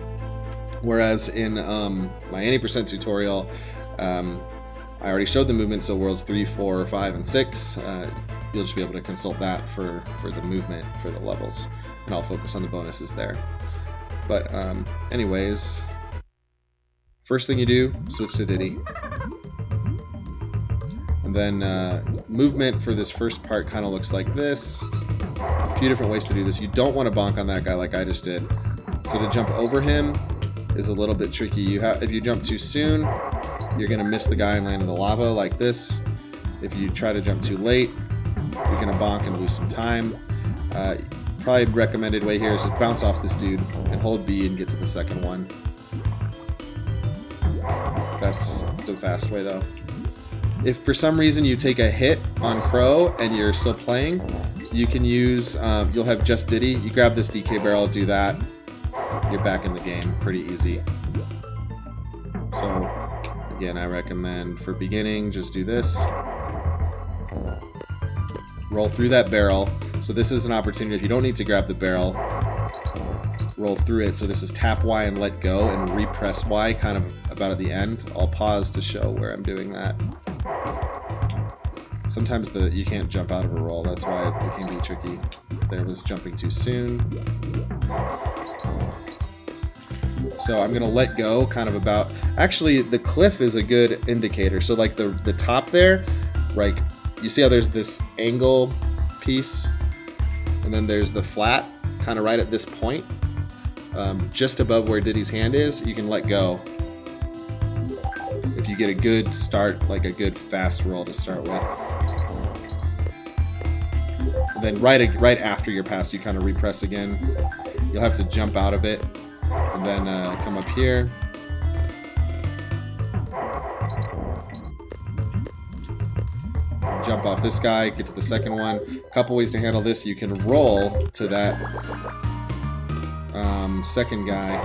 Whereas in my 80% tutorial, I already showed the movement, so worlds 3, 4, 5, and 6, you'll just be able to consult that for the movement for the levels, and I'll focus on the bonuses there. But anyways, first thing you do, switch to Diddy. And then movement for this first part kind of looks like this. A few different ways to do this. You don't want to bonk on that guy like I just did. So to jump over him is a little bit tricky. If you jump too soon, you're going to miss the guy and land in the lava like this. If you try to jump too late, you're going to bonk and lose some time. Probably recommended way here is just bounce off this dude and hold B and get to the second one. That's the fast way though. If for some reason you take a hit on Krow and you're still playing, you can use, you'll have just Diddy. You grab this DK barrel, do that. You're back in the game. Pretty easy. So, again, I recommend for beginning, just do this. Roll through that barrel. So this is an opportunity, if you don't need to grab the barrel, roll through it. So this is tap Y and let go and repress Y kind of about at the end. I'll pause to show where I'm doing that. Sometimes you can't jump out of a roll, that's why it can be tricky. There was jumping too soon. So I'm gonna let go kind of about, actually the cliff is a good indicator. So like the top there, like you see how there's this angle piece and then there's the flat kind of right at this point. Just above where Diddy's hand is, you can let go. If you get a good start, like a good fast roll to start with. And then right after you're past, you kind of repress again. You'll have to jump out of it and then come up here. Jump off this guy, get to the second one. A couple ways to handle this. You can roll to that second guy.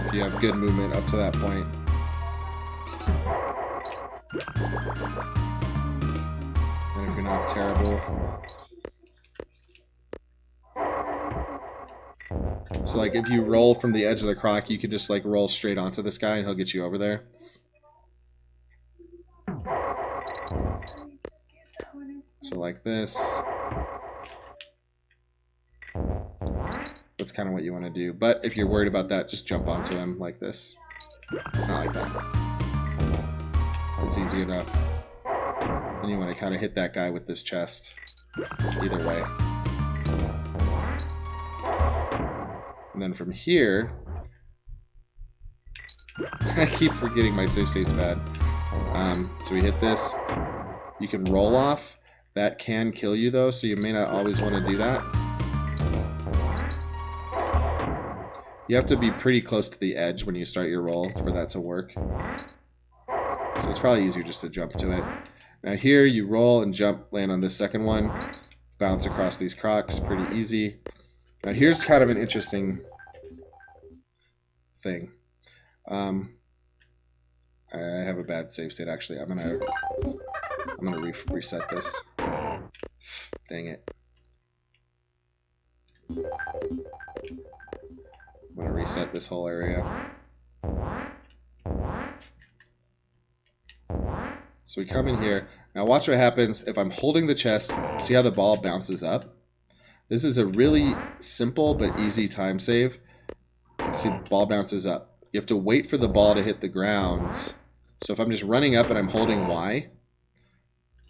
If you have good movement up to that point. And if you're not terrible. So like if you roll from the edge of the croc, you could just like roll straight onto this guy and he'll get you over there. So like this. That's kind of what you want to do. But if you're worried about that, just jump onto him like this. Not like that. It's easy enough. And you want to kind of hit that guy with this chest. Either way. And then from here... I keep forgetting my save state's bad. So we hit this. You can roll off. That can kill you though, so you may not always want to do that. You have to be pretty close to the edge when you start your roll for that to work. So it's probably easier just to jump to it. Now here you roll and jump, land on this second one, bounce across these crocs, pretty easy. Now here's kind of an interesting thing. I have a bad save state actually. I'm gonna reset this. Dang it. I'm going to reset this whole area. So we come in here. Now watch what happens if I'm holding the chest. See how the ball bounces up? This is a really simple but easy time save. See, the ball bounces up. You have to wait for the ball to hit the ground. So if I'm just running up and I'm holding Y,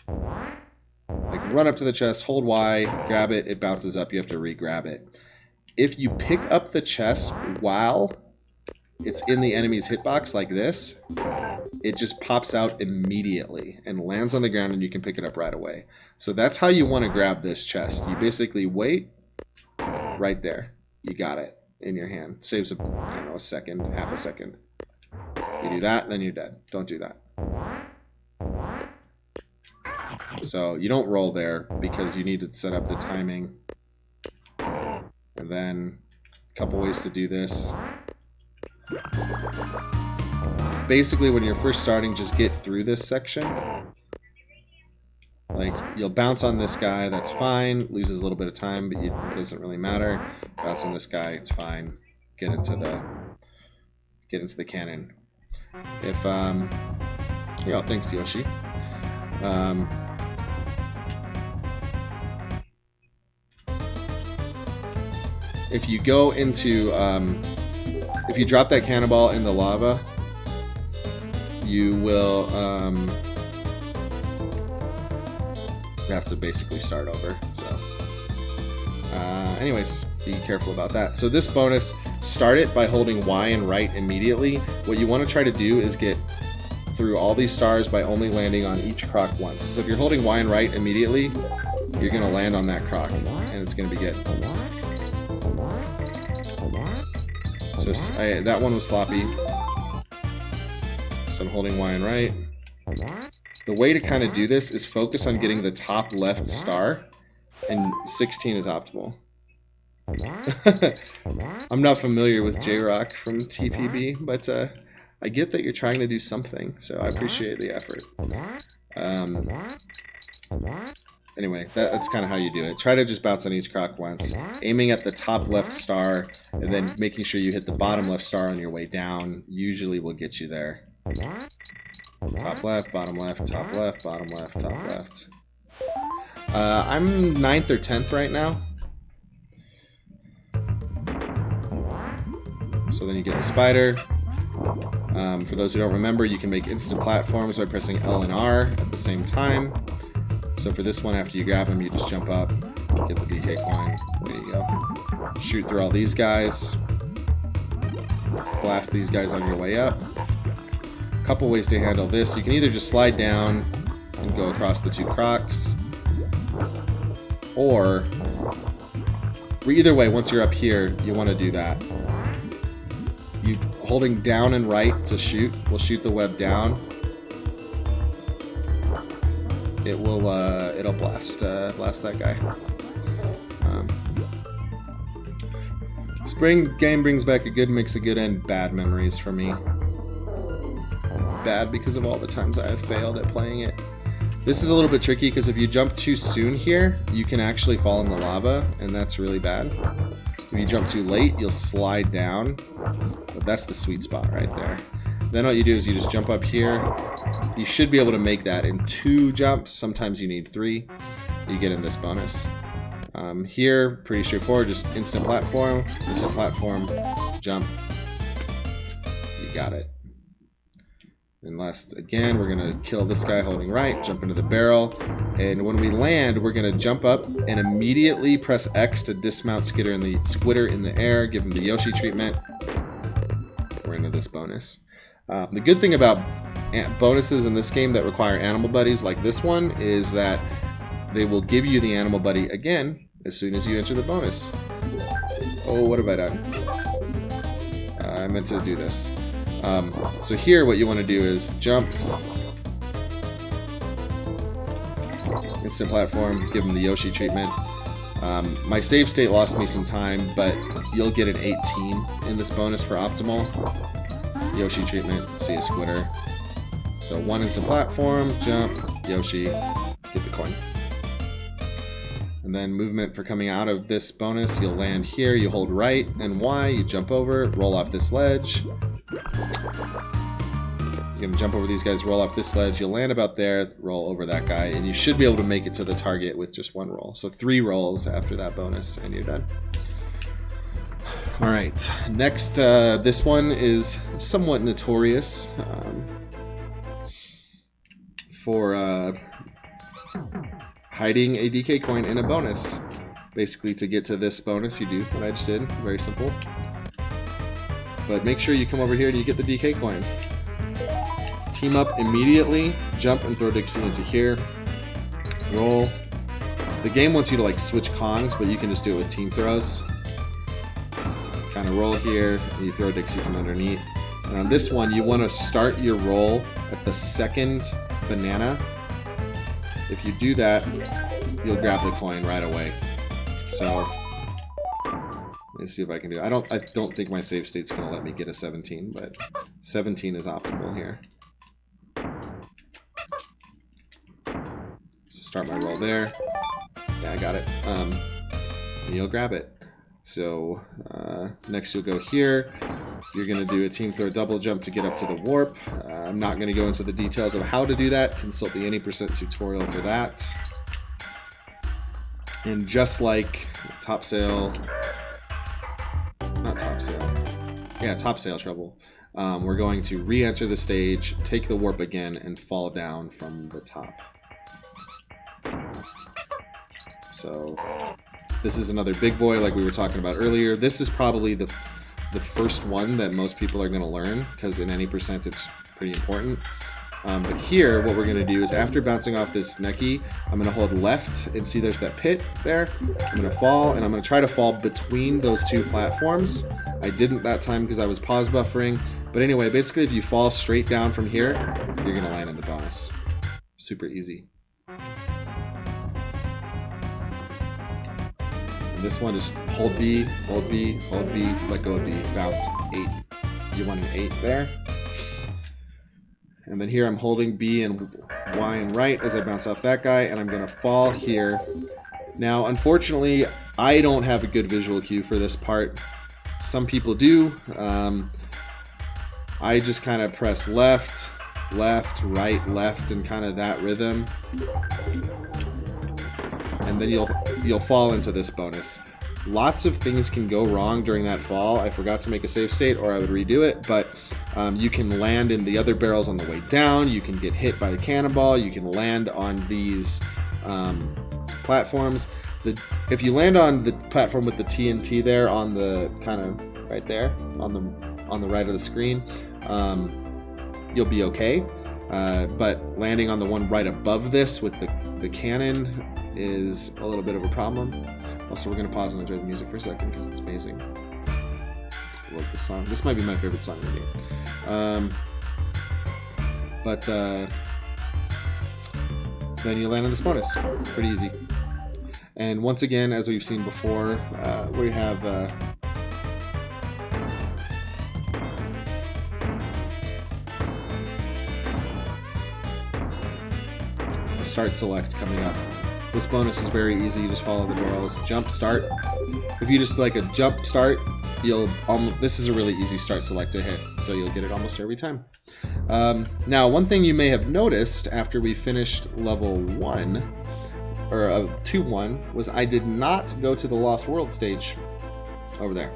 like run up to the chest, hold Y, grab it, it bounces up, you have to re-grab it. If you pick up the chest while it's in the enemy's hitbox like this, it just pops out immediately and lands on the ground and you can pick it up right away. So that's how you want to grab this chest. You basically wait right there. You got it in your hand. Saves, I don't know, a second, half a second. You do that, then you're dead. Don't do that. So you don't roll there because you need to set up the timing. And then a couple ways to do this. Basically, when you're first starting, just get through this section. Like, you'll bounce on this guy, that's fine. Loses a little bit of time, but it doesn't really matter. Bounce on this guy, it's fine. Get into the cannon. If yeah, thanks Yoshi. If you go into if you drop that cannonball in the lava, you will have to basically start over. So anyways, be careful about that. So this bonus, start it by holding Y and right immediately. What you want to try to do is get through all these stars by only landing on each croc once. So if you're holding Y and right immediately, you're going to land on that croc and it's going to be good. So that one was sloppy. So I'm holding Y and right. The way to kind of do this is focus on getting the top left star, and 16 is optimal. I'm not familiar with J-Rock from TPB, but I get that you're trying to do something, so I appreciate the effort. Anyway, that's kind of how you do it. Try to just bounce on each croc once, aiming at the top left star, and then making sure you hit the bottom left star on your way down. Usually will get you there. Top left, bottom left, top left, bottom left, top left. I'm 9th or 10th right now. So then you get the spider. For those who don't remember, you can make instant platforms by pressing L and R at the same time. So for this one, after you grab them, you just jump up, get the BK coin. There you go. Shoot through all these guys. Blast these guys on your way up. A couple ways to handle this. You can either just slide down and go across the two crocs, or either way, once you're up here, you want to do that. You holding down and right to shoot will shoot the web down. It will it'll blast that guy. Spring game brings back a good mix of good and bad memories for me. Bad because of all the times I have failed at playing it. This is a little bit tricky because if you jump too soon here, you can actually fall in the lava, and that's really bad. If you jump too late, you'll slide down, but that's the sweet spot right there. Then all you do is you just jump up here. You should be able to make that in 2 jumps. Sometimes you need 3. You get in this bonus. Here, pretty straightforward, just instant platform, jump. You got it. And last, again, we're gonna kill this guy holding right, jump into the barrel, and when we land, we're gonna jump up and immediately press X to dismount Squitter in the air, give him the Yoshi treatment. We're into this bonus. The good thing about bonuses in this game that require animal buddies like this one is that they will give you the animal buddy again as soon as you enter the bonus. Oh, what have I done? I meant to do this. So here what you want to do is jump, instant platform, give them the Yoshi treatment. My save state lost me some time, but you'll get an 18 in this bonus for optimal. Yoshi treatment, see a Squitter. So 1 instant platform, jump, Yoshi, get the coin. And then movement for coming out of this bonus, you'll land here, you hold right and Y, you jump over, roll off this ledge. You can jump over these guys, roll off this ledge, you'll land about there, roll over that guy, and you should be able to make it to the target with just 1 roll. So 3 rolls after that bonus, and you're done. Alright, next, this one is somewhat notorious for hiding a DK coin in a bonus. Basically, to get to this bonus, you do what I just did. Very simple. But make sure you come over here and you get the DK coin. Team up immediately, jump and throw Dixie into here. Roll. The game wants you to like switch Kongs, but you can just do it with team throws. Kind of roll here, and you throw Dixie from underneath. And on this one, you want to start your roll at the 2nd banana. If you do that, you'll grab the coin right away. So let me see if I can do it. I don't think my save state's gonna let me get a 17, but 17 is optimal here. So start my roll there. Yeah, I got it. And you'll grab it. So next you'll go here. You're going to do a team throw double jump to get up to the warp. I'm not going to go into the details of how to do that. Consult the any % tutorial for that. And just like top sail trouble, we're going to re-enter the stage, take the warp again, and fall down from the top. So this is another big boy like we were talking about earlier. This is probably the first one that most people are going to learn, because in any % it's pretty important. But here, what we're going to do is after bouncing off this necky, I'm going to hold left and see there's that pit there. I'm going to fall, and I'm going to try to fall between those 2 platforms. I didn't that time because I was pause buffering. But anyway, basically if you fall straight down from here, you're going to land in the bonus. Super easy. This one, just hold B, hold B, hold B, let go of B, bounce 8. You want an 8 there. And then here I'm holding B and Y and right as I bounce off that guy, and I'm going to fall here. Now, unfortunately, I don't have a good visual cue for this part. Some people do. I just kind of press left, left, right, left, and kind of that rhythm. And then you'll fall into this bonus. Lots of things can go wrong during that fall. I forgot to make a save state, or I would redo it, but you can land in the other barrels on the way down. You can get hit by the cannonball. You can land on these platforms. If you land on the platform with the TNT there on the kind of right there on the right of the screen, you'll be okay. But landing on the one right above this with the cannon is a little bit of a problem. Also, we're going to pause and enjoy the music for a second because it's amazing. I love this song. This might be my favorite song in the game. But then you land on this bonus. Pretty easy. And once again, as we've seen before, we have a start select coming up. This bonus is very easy. You just follow the barrels. Jump start. If you just like a jump start, this is a really easy start select to hit, so you'll get it almost every time. Now, one thing you may have noticed after we finished level 1, or 2-1, was I did not go to the Lost World stage over there.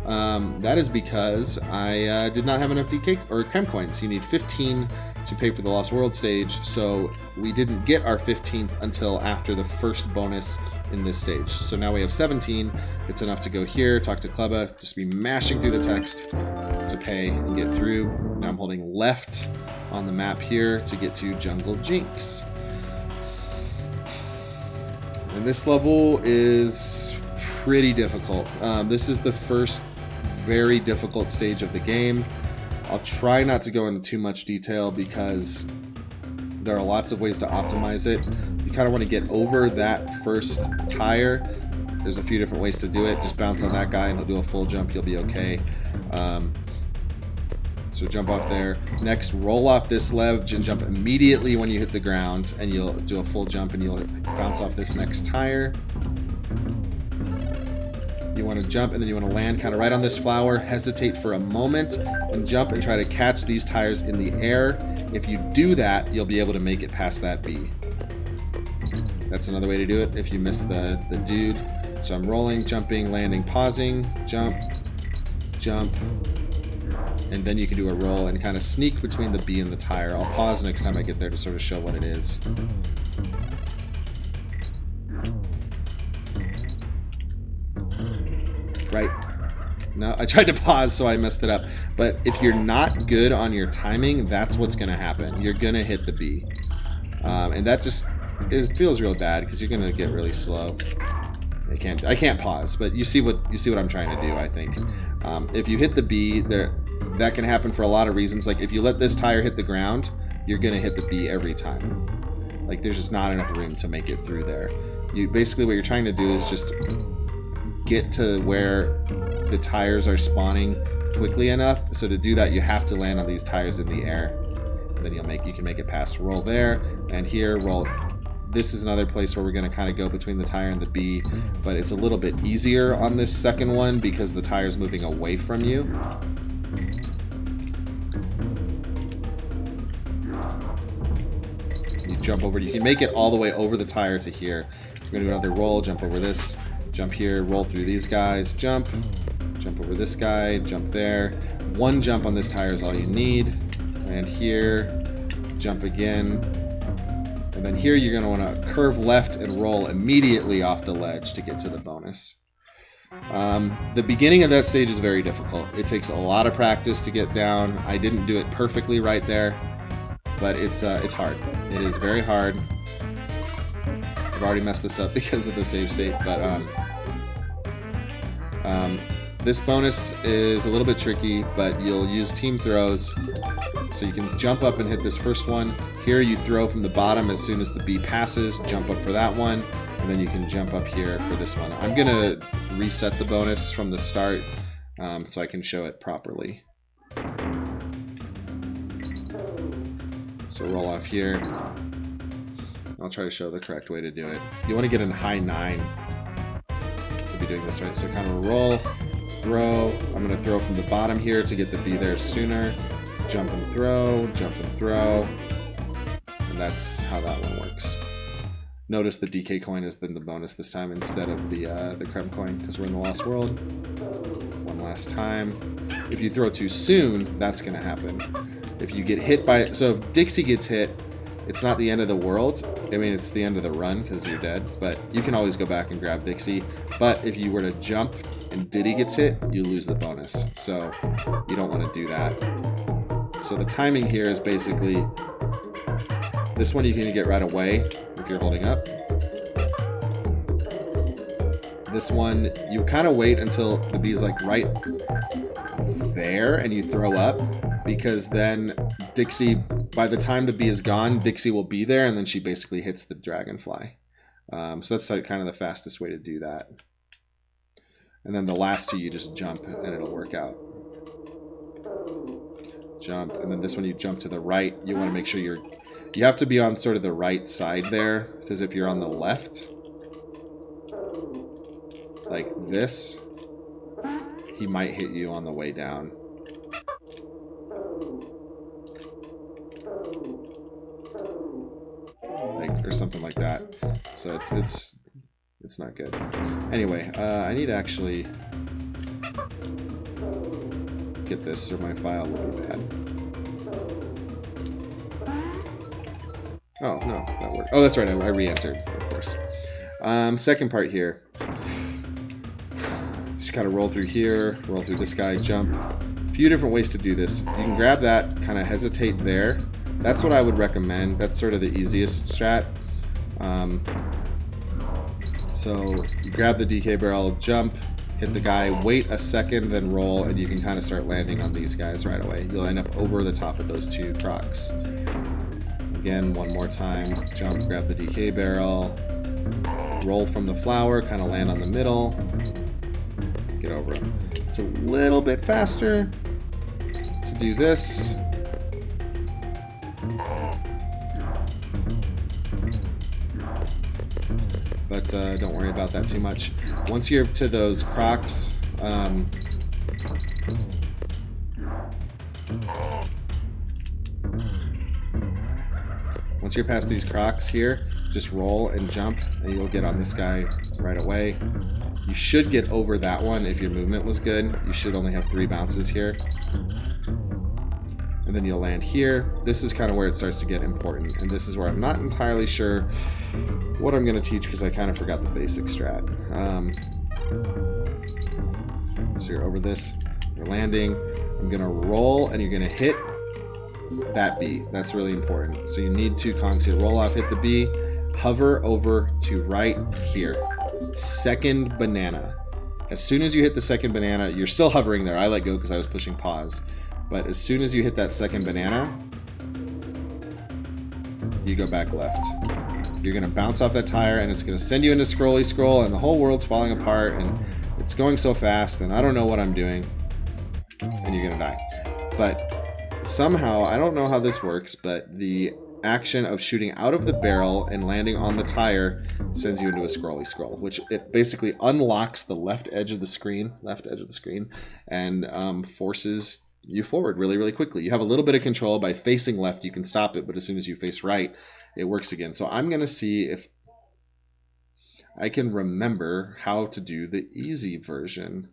That is because I did not have enough DK or Chem coins. You need 15 to pay for the Lost World stage, so we didn't get our 15th until after the first bonus in this stage. So now we have 17. It's enough to go here, talk to Kleba, just be mashing through the text to pay and get through. Now I'm holding left on the map here to get to Jungle Jinx. And this level is pretty difficult. This is the first very difficult stage of the game. I'll try not to go into too much detail because there are lots of ways to optimize it. You kind of want to get over that first tire. There's a few different ways to do it. Just bounce on that guy and he'll do a full jump. You'll be okay. So jump off there. Next, roll off this ledge and jump immediately when you hit the ground, and you'll do a full jump and you'll bounce off this next tire. You want to jump and then you want to land kind of right on this flower, hesitate for a moment, and jump and try to catch these tires in the air. If you do that, you'll be able to make it past that bee. That's another way to do it if you miss the dude. So I'm rolling, jumping, landing, pausing, jump, jump, and then you can do a roll and kind of sneak between the bee and the tire. I'll pause next time I get there to sort of show what it is. Right. No, I tried to pause, so I messed it up. But if you're not good on your timing, that's what's going to happen. You're going to hit the bee. And that just feels real bad because you're going to get really slow. I can't pause, but you see what I'm trying to do, I think. If you hit the bee, that can happen for a lot of reasons. Like if you let this tire hit the ground, you're going to hit the bee every time. Like there's just not enough room to make it through there. Basically what you're trying to do is just get to where the tires are spawning quickly enough. So to do that, you have to land on these tires in the air. And then you can make it past. Roll there, and here roll. This is another place where we're going to kind of go between the tire and the bee, but it's a little bit easier on this second one because the tire's moving away from you. You jump over. You can make it all the way over the tire to here. We're going to do another roll, jump over this. Jump here, roll through these guys, jump over this guy, jump there. One jump on this tire is all you need. And here, jump again. And then here you're going to want to curve left and roll immediately off the ledge to get to the bonus. The beginning of that stage is very difficult. It takes a lot of practice to get down. I didn't do it perfectly right there, but it's hard. It is very hard. I've already messed this up because of the save state, but this bonus is a little bit tricky, but you'll use team throws. So you can jump up and hit this first one. Here you throw from the bottom as soon as the bee passes, jump up for that one, and then you can jump up here for this one. I'm going to reset the bonus from the start so I can show it properly. So roll off here. I'll try to show the correct way to do it. You want to get in high 9 to be doing this right. So kind of roll, throw. I'm going to throw from the bottom here to get the bee there sooner. Jump and throw, and that's how that one works. Notice the DK coin is then the bonus this time instead of the Crem coin because we're in the Lost World. One last time. If you throw too soon, that's going to happen. If you get hit by... So if Dixie gets hit, it's not the end of the world. I mean, it's the end of the run because you're dead, but you can always go back and grab Dixie. But if you were to jump and Diddy gets hit, you lose the bonus. So you don't want to do that. So the timing here is basically, this one you can get right away if you're holding up. This one, you kind of wait until the bee's like right there and you throw up, because then Dixie, by the time the bee is gone, Dixie will be there and then she basically hits the dragonfly. So that's like kind of the fastest way to do that. And then the last two you just jump and it'll work out. Jump, and then this one you jump to the right. You want to make sure you have to be on sort of the right side there, because if you're on the left, like this, he might hit you on the way down. Like, or something like that. So it's not good. Anyway, I need to actually get this or my file will be bad. Oh, no, that worked. Oh, that's right, I re-entered, of course. Second part here. Just kind of roll through here, roll through this guy, jump. A few different ways to do this. You can grab that, kind of hesitate there. That's what I would recommend. That's sort of the easiest strat. So you grab the DK barrel, jump, hit the guy, wait a second, then roll, and you can kind of start landing on these guys right away. You'll end up over the top of those two crocs. Again, one more time, jump, grab the DK barrel, roll from the flower, kind of land on the middle, get over him. It's a little bit faster to do this. But don't worry about that too much. Once you're to those crocs, once you're past these crocs here, just roll and jump, and you'll get on this guy right away. You should get over that one if your movement was good. You should only have 3 bounces here. And then you'll land here. This is kind of where it starts to get important, and this is where I'm not entirely sure what I'm going to teach because I kind of forgot the basic strat. So you're over this, you're landing, I'm going to roll, and you're going to hit that B. That's really important. So you need 2 conks here. Roll off, hit the B, hover over to right here. Second banana. As soon as you hit the second banana, you're still hovering there. I let go because I was pushing pause. But as soon as you hit that second banana, you go back left. You're going to bounce off that tire, and it's going to send you into scrolly scroll, and the whole world's falling apart, and it's going so fast, and I don't know what I'm doing, and you're going to die. But somehow, I don't know how this works, but the action of shooting out of the barrel and landing on the tire sends you into a scrolly scroll, which it basically unlocks the left edge of the screen, and forces you forward really, really quickly. You have a little bit of control. By facing left, you can stop it, but as soon as you face right, it works again. So I'm going to see if I can remember how to do the easy version.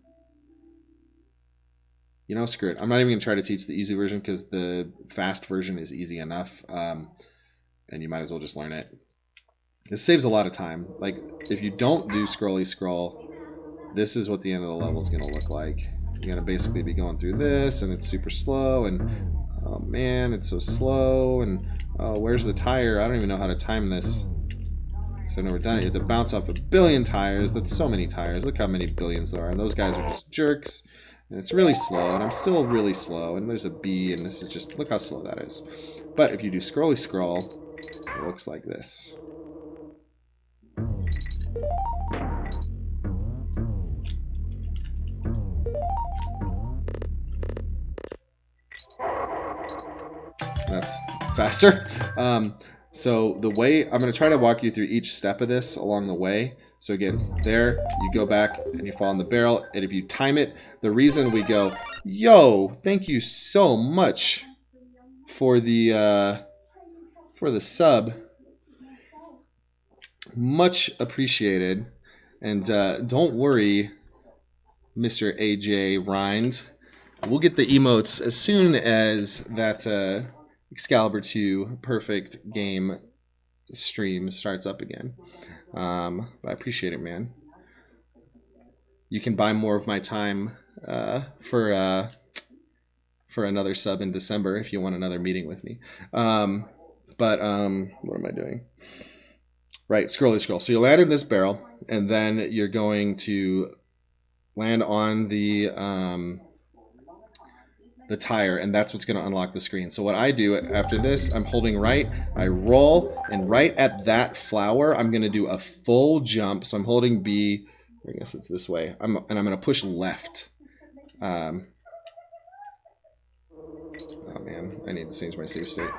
You know, screw it. I'm not even going to try to teach the easy version because the fast version is easy enough, and you might as well just learn it. It saves a lot of time. Like, if you don't do scrolly scroll, this is what the end of the level is going to look like. You're going to basically be going through this, and it's super slow, and oh man, it's so slow, and oh, where's the tire? I don't even know how to time this because I've never done it. You have to bounce off 1 billion tires. That's so many tires. Look how many billions there are, and those guys are just jerks, and it's really slow, and I'm still really slow, and there's a B, and this is just, look how slow that is. But if you do scrolly scroll, it looks like this. That's faster. So the way, I'm going to try to walk you through each step of this along the way. So again, there, you go back and you fall in the barrel. And if you time it, the reason we go, yo, thank you so much for the sub. Much appreciated. And don't worry, Mr. AJ Rind. We'll get the emotes as soon as that Excalibur 2 perfect game stream starts up again. But I appreciate it, man. You can buy more of my time for another sub in December if you want another meeting with me. But what am I doing? Right, scrolly scroll. So you land in this barrel, and then you're going to land on the tire, and that's what's going to unlock the screen. So what I do after this, I'm holding right, I roll, and right at that flower, I'm going to do a full jump. So I'm holding B, I guess it's this way, and I'm going to push left. Oh man, I need to change my save state.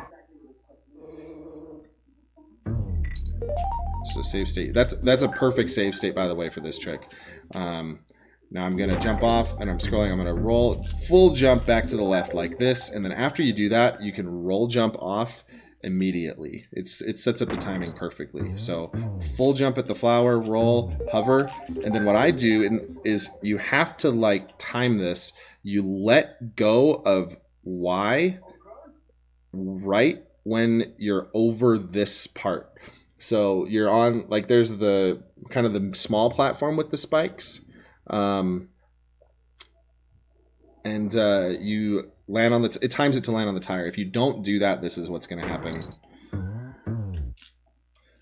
So save state, that's a perfect save state, by the way, for this trick. Now I'm going to jump off, and I'm scrolling. I'm going to roll, full jump back to the left like this, and then after you do that, you can roll jump off immediately. It sets up the timing perfectly. So full jump at the flower, roll, hover, and then what I do is you have to like time this. You let go of Y right when you're over this part. So you're on, like, there's the kind of the small platform with the spikes. And you land on it times it to land on the tire. If you don't do that, this is what's going to happen.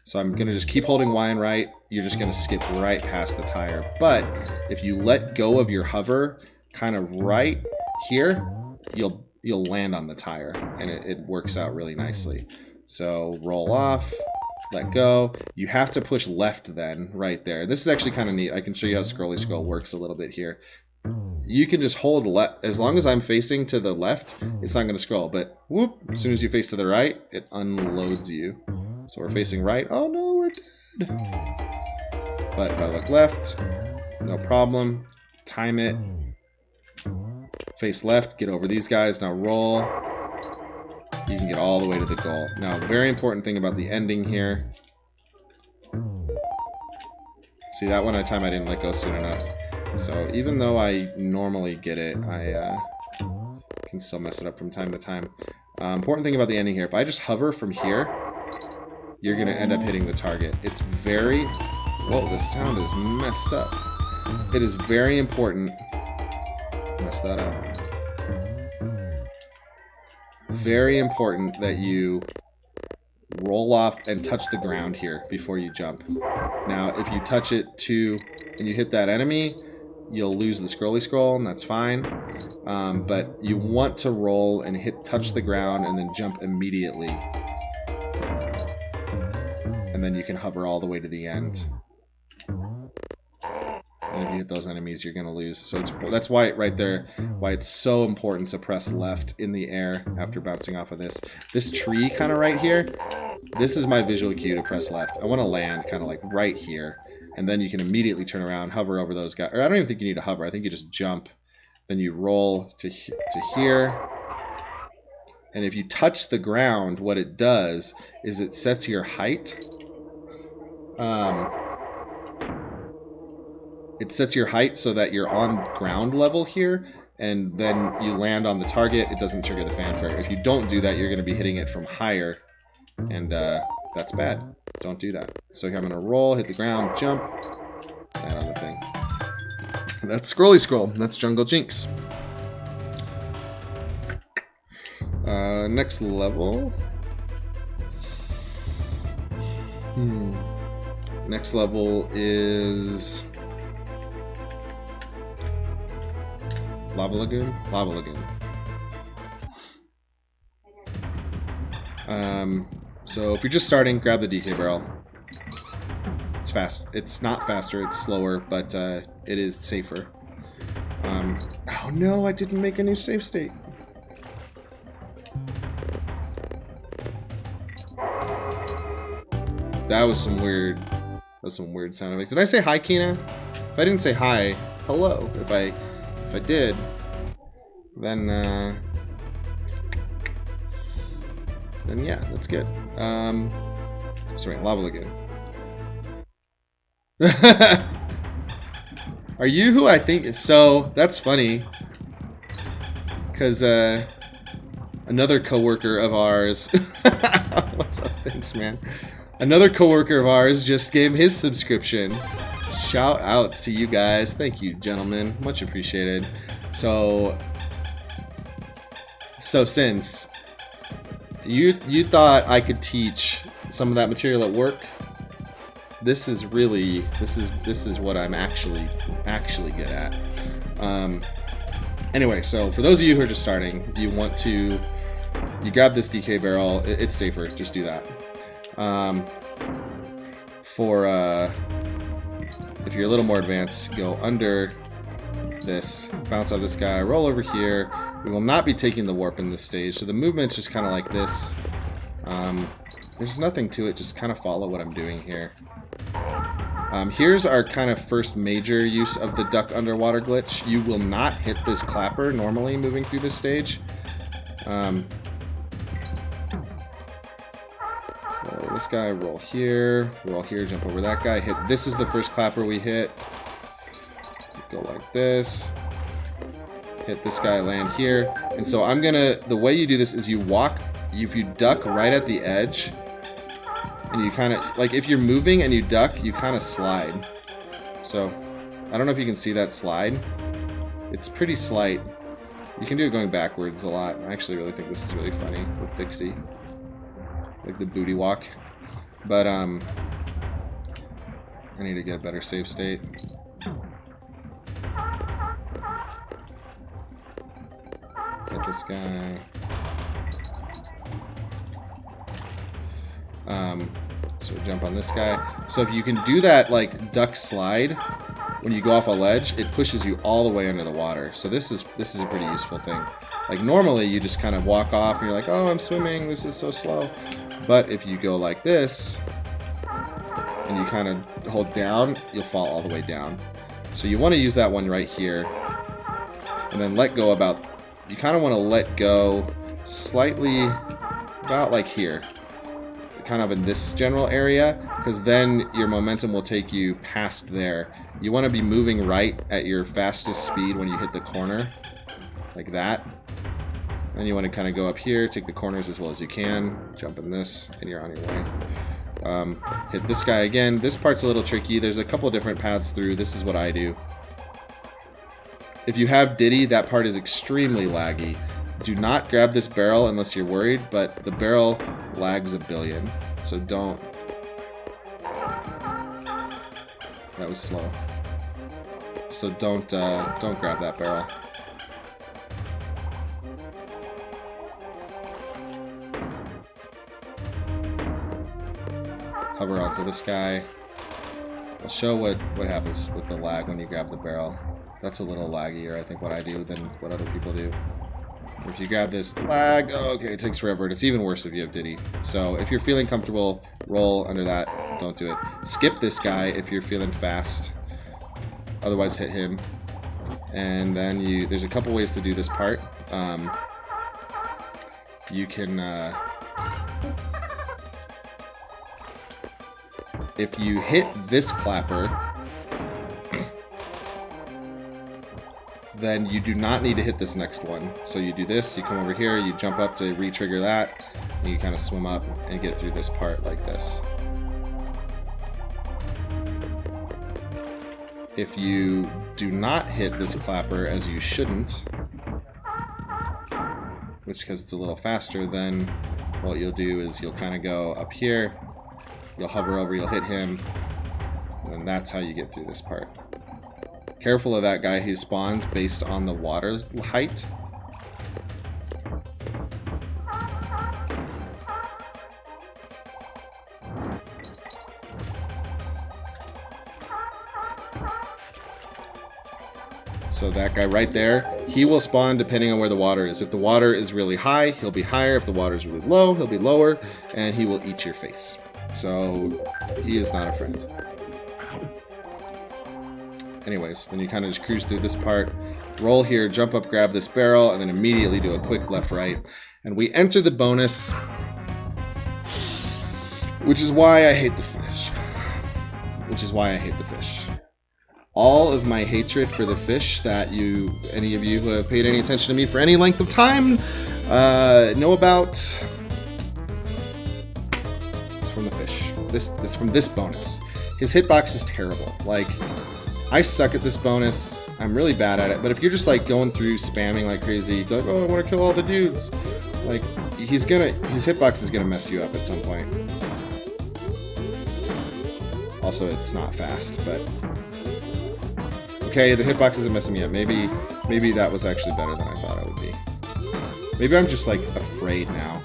So I'm going to just keep holding Y and right. You're just going to skip right past the tire. But if you let go of your hover kind of right here, you'll land on the tire, and it works out really nicely. So roll off, let go. You have to push left then, right there. This is actually kind of neat. I can show you how Scrolly Scroll works a little bit here. You can just hold left. As long as I'm facing to the left, it's not going to scroll. But whoop, as soon as you face to the right, it unloads you. So we're facing right. Oh no, we're dead. But if I look left, no problem. Time it. Face left, get over these guys. Now roll. You can get all the way to the goal. Now, very important thing about the ending here. See, that one time I didn't let go soon enough. So even though I normally get it, I can still mess it up from time to time. Important thing about the ending here, if I just hover from here, you're going to end up hitting the target. It's very... Whoa, the sound is messed up. It is very important... Mess that up. Very important that you roll off and touch the ground here before you jump. Now, if you touch it and you hit that enemy, you'll lose the scrolly scroll, and that's fine. But you want to roll and touch the ground and then jump immediately. And then you can hover all the way to the end. And if you hit those enemies, you're going to lose. So that's why right there, why it's so important to press left in the air after bouncing off of this. This tree kind of right here, this is my visual cue to press left. I want to land kind of like right here. And then you can immediately turn around, hover over those guys. Or I don't even think you need to hover. I think you just jump. Then you roll to here. And if you touch the ground, what it does is it sets your height. It sets your height so that you're on ground level here, and then you land on the target. It doesn't trigger the fanfare. If you don't do that, you're going to be hitting it from higher, and that's bad. Don't do that. So here I'm going to roll, hit the ground, jump, land on the thing. That's Scrolly Scroll. That's Jungle Jinx. Next level. Next level is... Lava Lagoon? Lava Lagoon. So if you're just starting, grab the DK barrel. It's fast. It's not faster, it's slower, but it is safer. Oh no, I didn't make a new save state. That was some weird sound effects. Did I say hi, Kina? If I didn't say hi, hello. If I did, then yeah, that's good. Sorry, Lava Lagoon. Are you who I think? So that's funny, because another coworker of ours. What's up? Thanks, man. Another coworker of ours just gave his subscription. Shout outs to you guys. Thank you, gentlemen. Much appreciated. So since you thought I could teach some of that material at work, this is what I'm actually good at. Anyway, so for those of you who are just starting, you grab this DK barrel. It's safer. Just do that. If you're a little more advanced, go under this, bounce off this guy, roll over here. We will not be taking the warp in this stage, so the movement's just kind of like this. There's nothing to it, just kind of follow what I'm doing here. Here's our kind of first major use of the duck underwater glitch. You will not hit this clapper normally moving through this stage. Roll this guy, roll here, jump over that guy, hit. This is the first clapper we hit. Go like this. Hit this guy, land here. And so I'm gonna, the way you do this is you walk, if you duck right at the edge, and you kind of, like if you're moving and you duck, you kind of slide. So, I don't know if you can see that slide. It's pretty slight. You can do it going backwards a lot. I actually really think this is really funny with Dixie. Like the booty walk. But, I need to get a better save state. Get this guy. So jump on this guy. So if you can do that like duck slide when you go off a ledge, it pushes you all the way under the water. So this is a pretty useful thing. Like normally you just kind of walk off and you're like, oh, I'm swimming, this is so slow. But if you go like this and you kind of hold down, you'll fall all the way down. So you want to use that one right here and then let go about, you kind of want to let go slightly about like here. Kind of in this general area, because then your momentum will take you past there. You want to be moving right at your fastest speed when you hit the corner, like that. Then you want to kind of go up here, take the corners as well as you can, jump in this, and you're on your way. Hit this guy again. This part's a little tricky. There's a couple different paths through. This is what I do. If you have Diddy, that part is extremely laggy. Do not grab this barrel unless you're worried, but the barrel lags a billion, so don't. That was slow. So don't grab that barrel. Hover onto this guy. I'll show what happens with the lag when you grab the barrel. That's a little laggier, I think, what I do than what other people do. If you grab this lag, oh, okay, it takes forever. And it's even worse if you have Diddy. So if you're feeling comfortable, roll under that. Don't do it. Skip this guy if you're feeling fast. Otherwise, hit him. And then there's a couple ways to do this part. You can, if you hit this clapper, then you do not need to hit this next one. So you do this, you come over here, you jump up to re-trigger that, and you kind of swim up and get through this part like this. If you do not hit this clapper, as you shouldn't, which because it's a little faster, then what you'll do is you'll kind of go up here, you'll hover over, you'll hit him, and that's how you get through this part. Careful of that guy who spawns based on the water height. So that guy right there, he will spawn depending on where the water is. If the water is really high, he'll be higher. If the water is really low, he'll be lower, and he will eat your face. So he is not a friend. Anyways, then you kind of just cruise through this part, roll here, jump up, grab this barrel, and then immediately do a quick left-right. And we enter the bonus, which is why I hate the fish. All of my hatred for the fish that any of you who have paid any attention to me for any length of time, know about, it's from the fish. This from this bonus. His hitbox is terrible. Like, I suck at this bonus. I'm really bad at it. But if you're just like going through spamming like crazy, like, oh, I want to kill all the dudes, like his hitbox is gonna mess you up at some point. Also, it's not fast, but okay, the hitbox isn't messing me up. Maybe that was actually better than I thought it would be. Maybe I'm just like afraid now.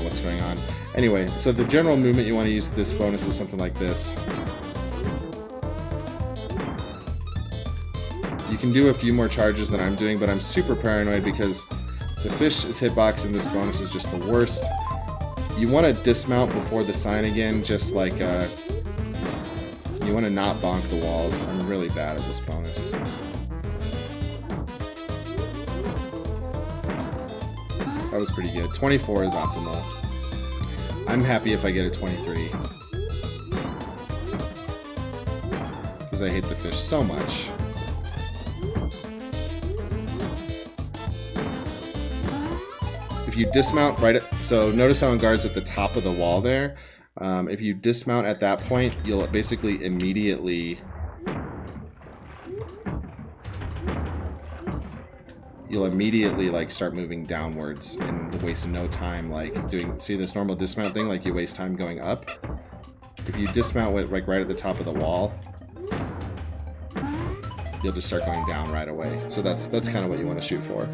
What's going on. Anyway, so the general movement you want to use this bonus is something like this. You can do a few more charges than I'm doing, but I'm super paranoid because the fish's hitbox in this bonus is just the worst. You want to dismount before the sign again, just like you want to not bonk the walls. I'm really bad at this bonus. That was pretty good. 24 is optimal. I'm happy if I get a 23. Because I hate the fish so much. If you dismount right at... So notice how it guards at the top of the wall there. If you dismount at that point, you'll basically immediately... like start moving downwards and waste no time like doing, see this normal dismount thing, like you waste time going up. If you dismount with like right at the top of the wall, you'll just start going down right away. So that's kind of what you want to shoot for.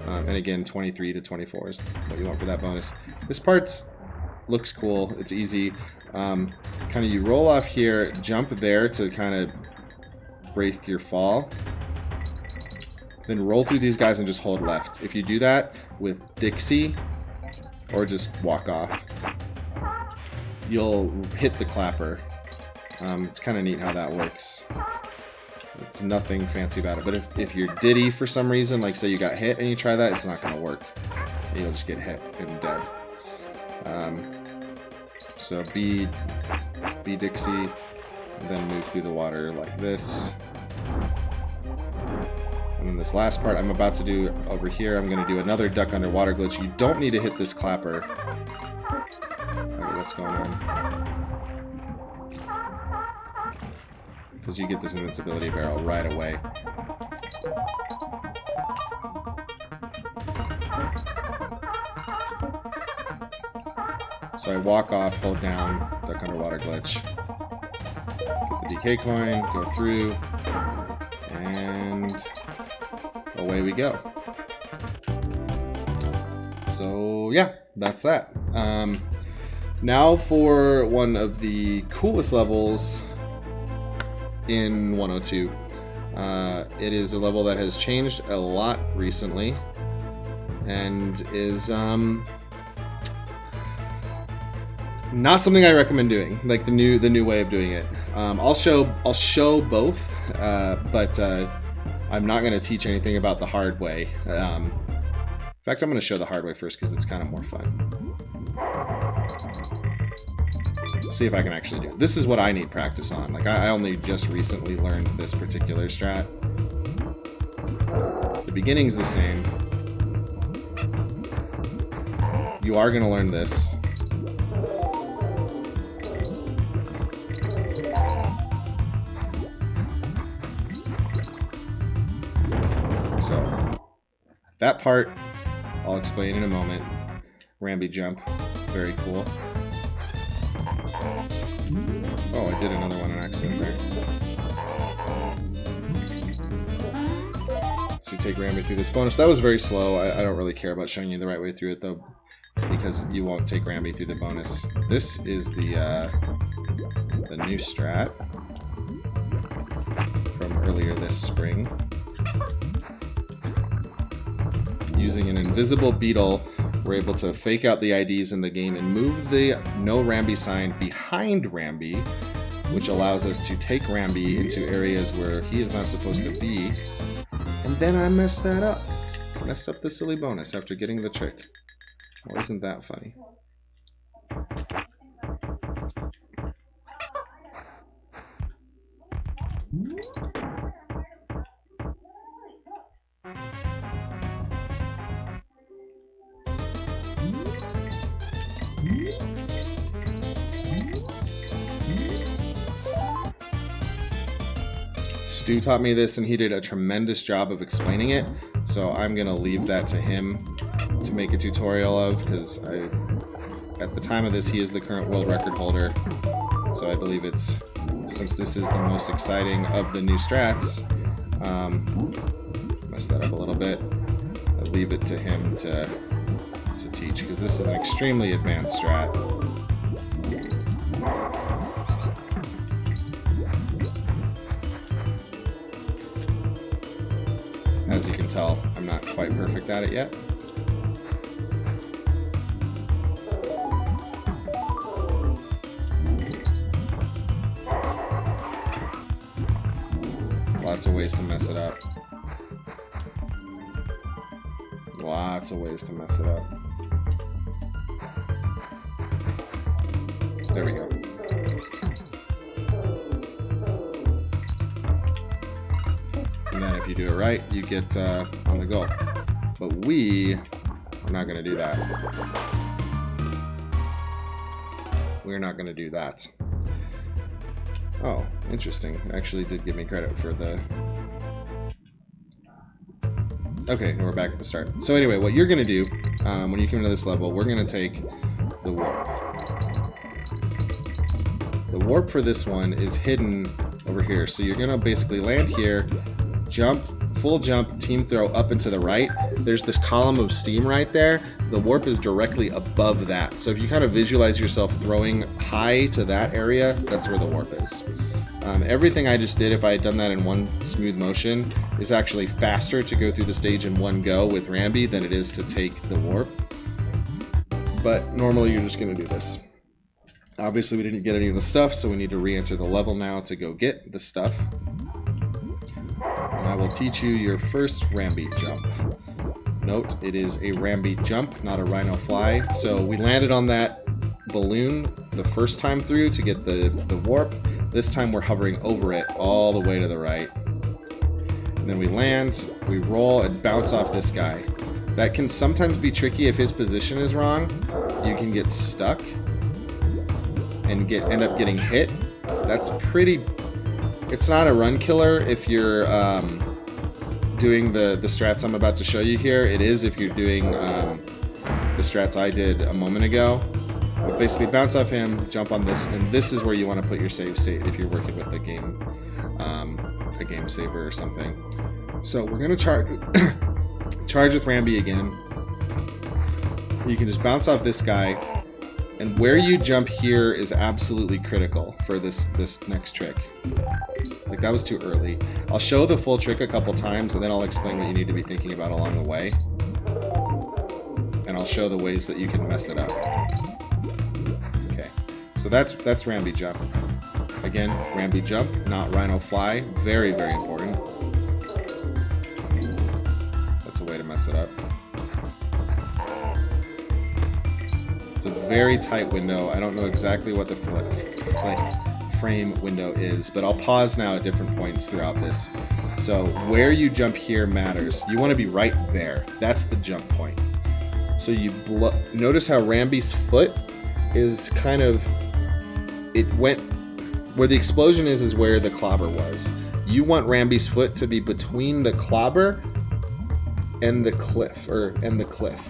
And again, 23 to 24 is what you want for that bonus. This part looks cool. It's easy. Kind of you roll off here, jump there to kind of break your fall. Then roll through these guys and just hold left. If you do that with Dixie, or just walk off, you'll hit the clapper. It's kind of neat how that works. It's nothing fancy about it. But if you're Diddy for some reason, like say you got hit and you try that, it's not going to work. You'll just get hit and dead. So be Dixie, and then move through the water like this. And then this last part I'm about to do over here, I'm going to do another duck underwater glitch. You don't need to hit this clapper. Okay, what's going on? Because you get this invincibility barrel right away. So I walk off, hold down, duck underwater glitch. Get the DK coin, go through, and away we go. So yeah, that's that. Now for one of the coolest levels in 102. It is a level that has changed a lot recently and is not something I recommend doing, like the new way of doing it. I'll show both, but I'm not going to teach anything about the hard way. In fact, I'm going to show the hard way first because it's kind of more fun. See if I can actually do it. This is what I need practice on. Like I only just recently learned this particular strat. The beginning's the same. You are going to learn this. So that part I'll explain in a moment. Rambi jump, very cool. Oh, I did another one on accident there. So you take Rambi through this bonus. That was very slow. I don't really care about showing you the right way through it though, because you won't take Rambi through the bonus. This is the new strat from earlier this spring. Using an invisible beetle, we're able to fake out the IDs in the game and move the no Rambi sign behind Rambi, which allows us to take Rambi into areas where he is not supposed to be. And then I messed that up. I messed up the silly bonus after getting the trick. Well, isn't that funny? Stu taught me this and he did a tremendous job of explaining it, so I'm gonna leave that to him to make a tutorial of, because at the time of this he is the current world record holder, so I believe it's, since this is the most exciting of the new strats, messed that up a little bit, I leave it to him to teach, because this is an extremely advanced strat. as you can tell, I'm not quite perfect at it yet. Lots of ways to mess it up. Lots of ways to mess it up. There we go. And then if you do it right, you get on the goal. But we are not going to do that. We're not going to do that. Oh, interesting. It actually did give me credit for the... Okay, now we're back at the start. So anyway, what you're going to do, when you come into this level, we're going to take the warp. The warp for this one is hidden over here. So you're going to basically land here, jump, full jump, team throw up and to the right. There's this column of steam right there. The warp is directly above that. So if you kind of visualize yourself throwing high to that area, that's where the warp is. Everything I just did, if I had done that in one smooth motion, is actually faster to go through the stage in one go with Rambi than it is to take the warp. But normally you're just going to do this. Obviously we didn't get any of the stuff, so we need to re-enter the level now to go get the stuff. And I will teach you your first Rambi jump. Note, it is a Rambi jump, not a Rhino fly. So we landed on that balloon the first time through to get the warp. This time we're hovering over it all the way to the right. And then we land, we roll and bounce off this guy. That can sometimes be tricky if his position is wrong. You can get stuck and end up getting hit. That's pretty... It's not a run killer if you're doing the strats I'm about to show you here. It is if you're doing the strats I did a moment ago. But basically bounce off him, jump on this, and this is where you want to put your save state if you're working with a game saver or something. So we're going to charge with Rambi again. You can just bounce off this guy, and where you jump here is absolutely critical for this next trick. Like, that was too early. I'll show the full trick a couple times, and then I'll explain what you need to be thinking about along the way. And I'll show the ways that you can mess it up. So that's Rambi jump. Again, Rambi jump, not Rhino fly. Very, very important. That's a way to mess it up. It's a very tight window. I don't know exactly what the frame window is, but I'll pause now at different points throughout this. So where you jump here matters. You want to be right there. That's the jump point. So you notice how Rambi's foot is kind of... It went where the explosion is where the clobber was. You want Rambi's foot to be between the clobber and the cliff,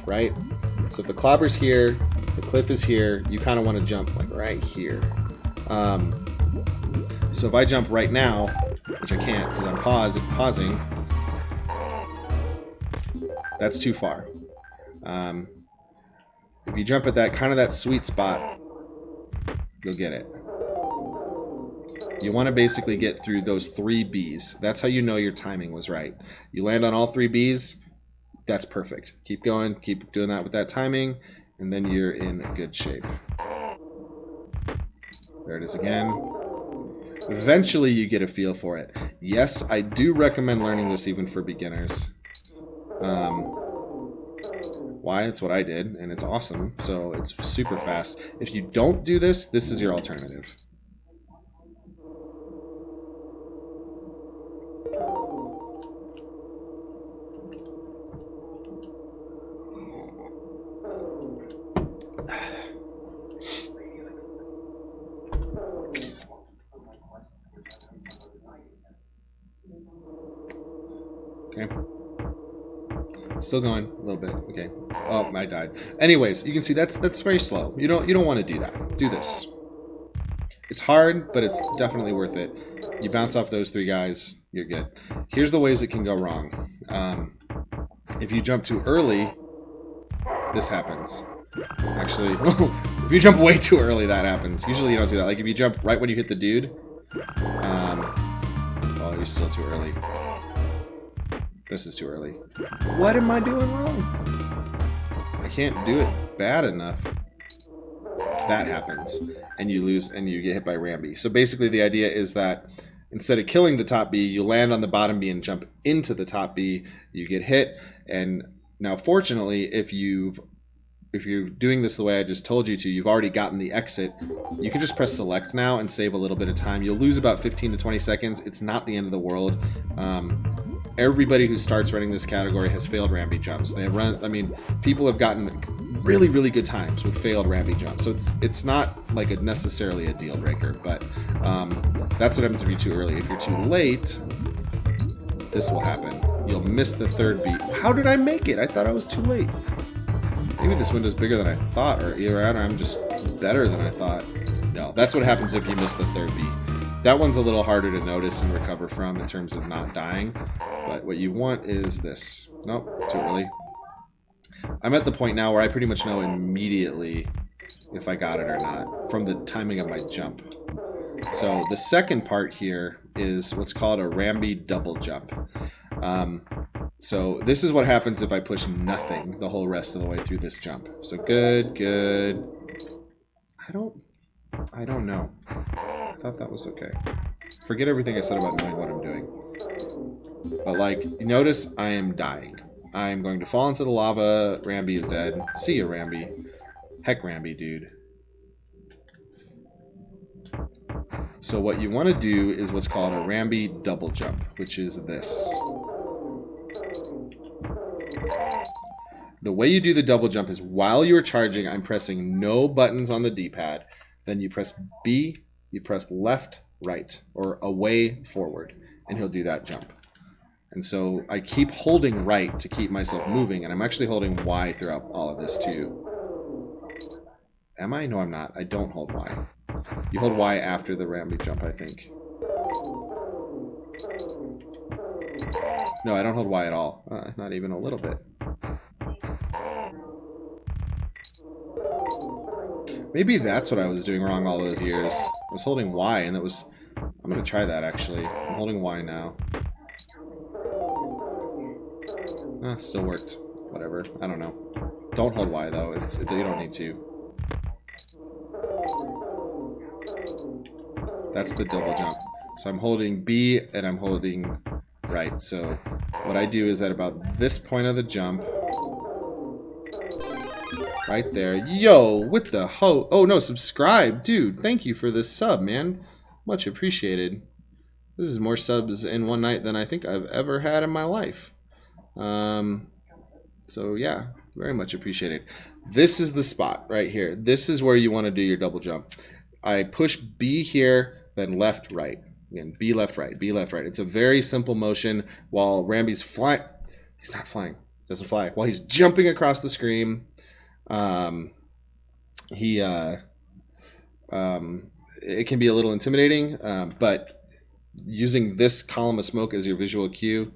right? So if the clobber's here, the cliff is here, you kind of want to jump like right here. So if I jump right now, which I can't because I'm pausing, that's too far. If you jump at that sweet spot, you'll get it. You want to basically get through those 3 Bs. That's how you know your timing was right. You land on all 3 Bs, that's perfect. Keep going, keep doing that with that timing, and then you're in good shape. There it is again. Eventually you get a feel for it. Yes, I do recommend learning this even for beginners. Why? It's what I did, and it's awesome, so it's super fast. If you don't do this, this is your alternative. Okay. Still going a little bit. Okay. Oh, I died. Anyways, you can see that's very slow. You don't want to do that. Do this. It's hard, but it's definitely worth it. You bounce off those 3 guys, you're good. Here's the ways it can go wrong. If you jump too early, this happens. Actually, if you jump way too early, that happens. Usually you don't do that. Like if you jump right when you hit the dude, well, you're still too early. This is too early. What am I doing wrong? I can't do it bad enough. That happens, and you lose, and you get hit by Rambi. So basically the idea is that instead of killing the top B, you land on the bottom B and jump into the top B. You get hit, and now fortunately, if you're doing this the way I just told you to, you've already gotten the exit. You can just press select now and save a little bit of time. You'll lose about 15 to 20 seconds. It's not the end of the world. Everybody who starts running this category has failed Rambi jumps. They have run. I mean, people have gotten really, really good times with failed Rambi jumps. So it's not like necessarily a deal breaker, but that's what happens if you're too early. If you're too late, this will happen. You'll miss the third beat. How did I make it? I thought I was too late. Maybe this window's bigger than I thought, or either I'm just better than I thought. No, that's what happens if you miss the third beat. That one's a little harder to notice and recover from in terms of not dying. But what you want is this. Nope, too early. I'm at the point now where I pretty much know immediately if I got it or not from the timing of my jump. So the second part here is what's called a Rambi double jump. So this is what happens if I push nothing the whole rest of the way through this jump. So good. I don't know. I thought that was okay. Forget everything I said about knowing what I'm doing. But like, you notice I am dying. I am going to fall into the lava. Rambi is dead. See ya, Rambi. Heck, Rambi, dude. So what you want to do is what's called a Rambi double jump, which is this. The way you do the double jump is while you're charging, I'm pressing no buttons on the D-pad. Then you press B, you press left, right, or away, forward, and he'll do that jump. And so I keep holding right to keep myself moving, and I'm actually holding Y throughout all of this too. Am I? No, I'm not. I don't hold Y. You hold Y after the Rambi jump, I think. No, I don't hold Y at all. Not even a little bit. Maybe that's what I was doing wrong all those years. I was holding Y, and that was... I'm going to try that, actually. I'm holding Y now. Still worked. Whatever. I don't know. Don't hold Y, though. You don't need to. That's the double jump. So I'm holding B, and I'm holding right. So what I do is at about this point of the jump... Right there. Yo, what the ho? Oh, no, subscribe. Dude, thank you for this sub, man. Much appreciated. This is more subs in one night than I think I've ever had in my life. So, yeah, very much appreciated. This is the spot right here. This is where you want to do your double jump. I push B here, then left, right. Again, B, left, right, B, left, right. It's a very simple motion while Rambi's flying. He's not flying. Doesn't fly. While he's jumping across the screen... it can be a little intimidating, but using this column of smoke as your visual cue,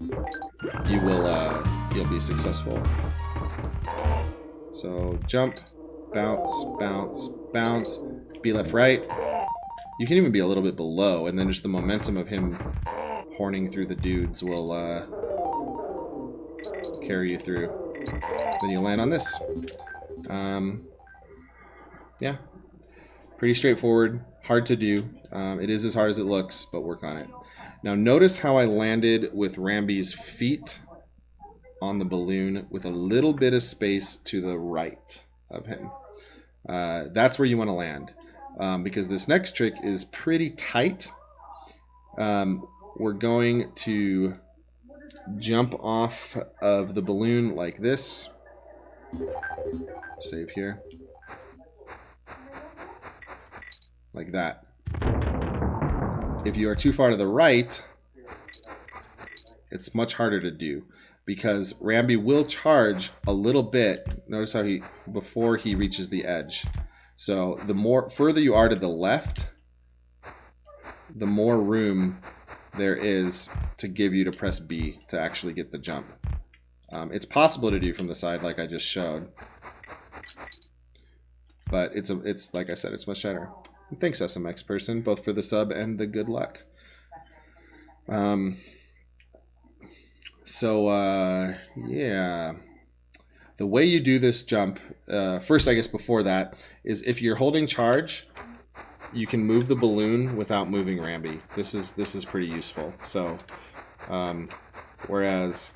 you'll be successful. So jump, bounce, bounce, bounce, be left, right. You can even be a little bit below, and then just the momentum of him horning through the dudes will carry you through. Then you land on this. Yeah, pretty straightforward, hard to do. It is as hard as it looks, but work on it. Now notice how I landed with Rambi's feet on the balloon with a little bit of space to the right of him. That's where you want to land, because this next trick is pretty tight. We're going to jump off of the balloon like this. Save here. Like that. If you are too far to the right, it's much harder to do because Rambi will charge a little bit. Notice how before he reaches the edge. So the further you are to the left, the more room there is to give you to press B to actually get the jump. It's possible to do from the side like I just showed. But it's like I said, it's much better. Thanks, SMX person, both for the sub and the good luck. So, yeah. The way you do this jump, first, I guess before that, is if you're holding charge, you can move the balloon without moving Rambi. This is pretty useful. So, whereas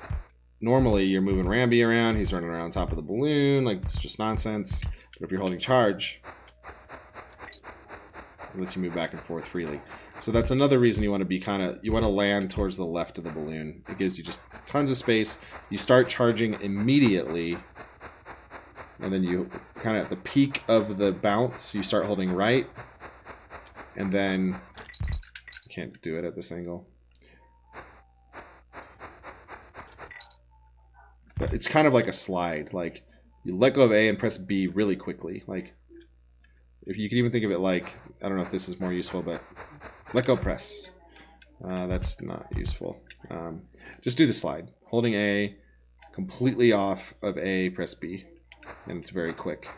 normally you're moving Rambi around, he's running around top of the balloon, like it's just nonsense. But if you're holding charge, it lets you move back and forth freely. So that's another reason you want to land towards the left of the balloon. It gives you just tons of space. You start charging immediately, and then you kind of at the peak of the bounce, you start holding right, and then you can't do it at this angle. But it's kind of like a slide. Like you let go of A and press B really quickly. Like if you can even think of it like, I don't know if this is more useful, but let go press. That's not useful. Just do the slide. Holding A, completely off of A, press B. And it's very quick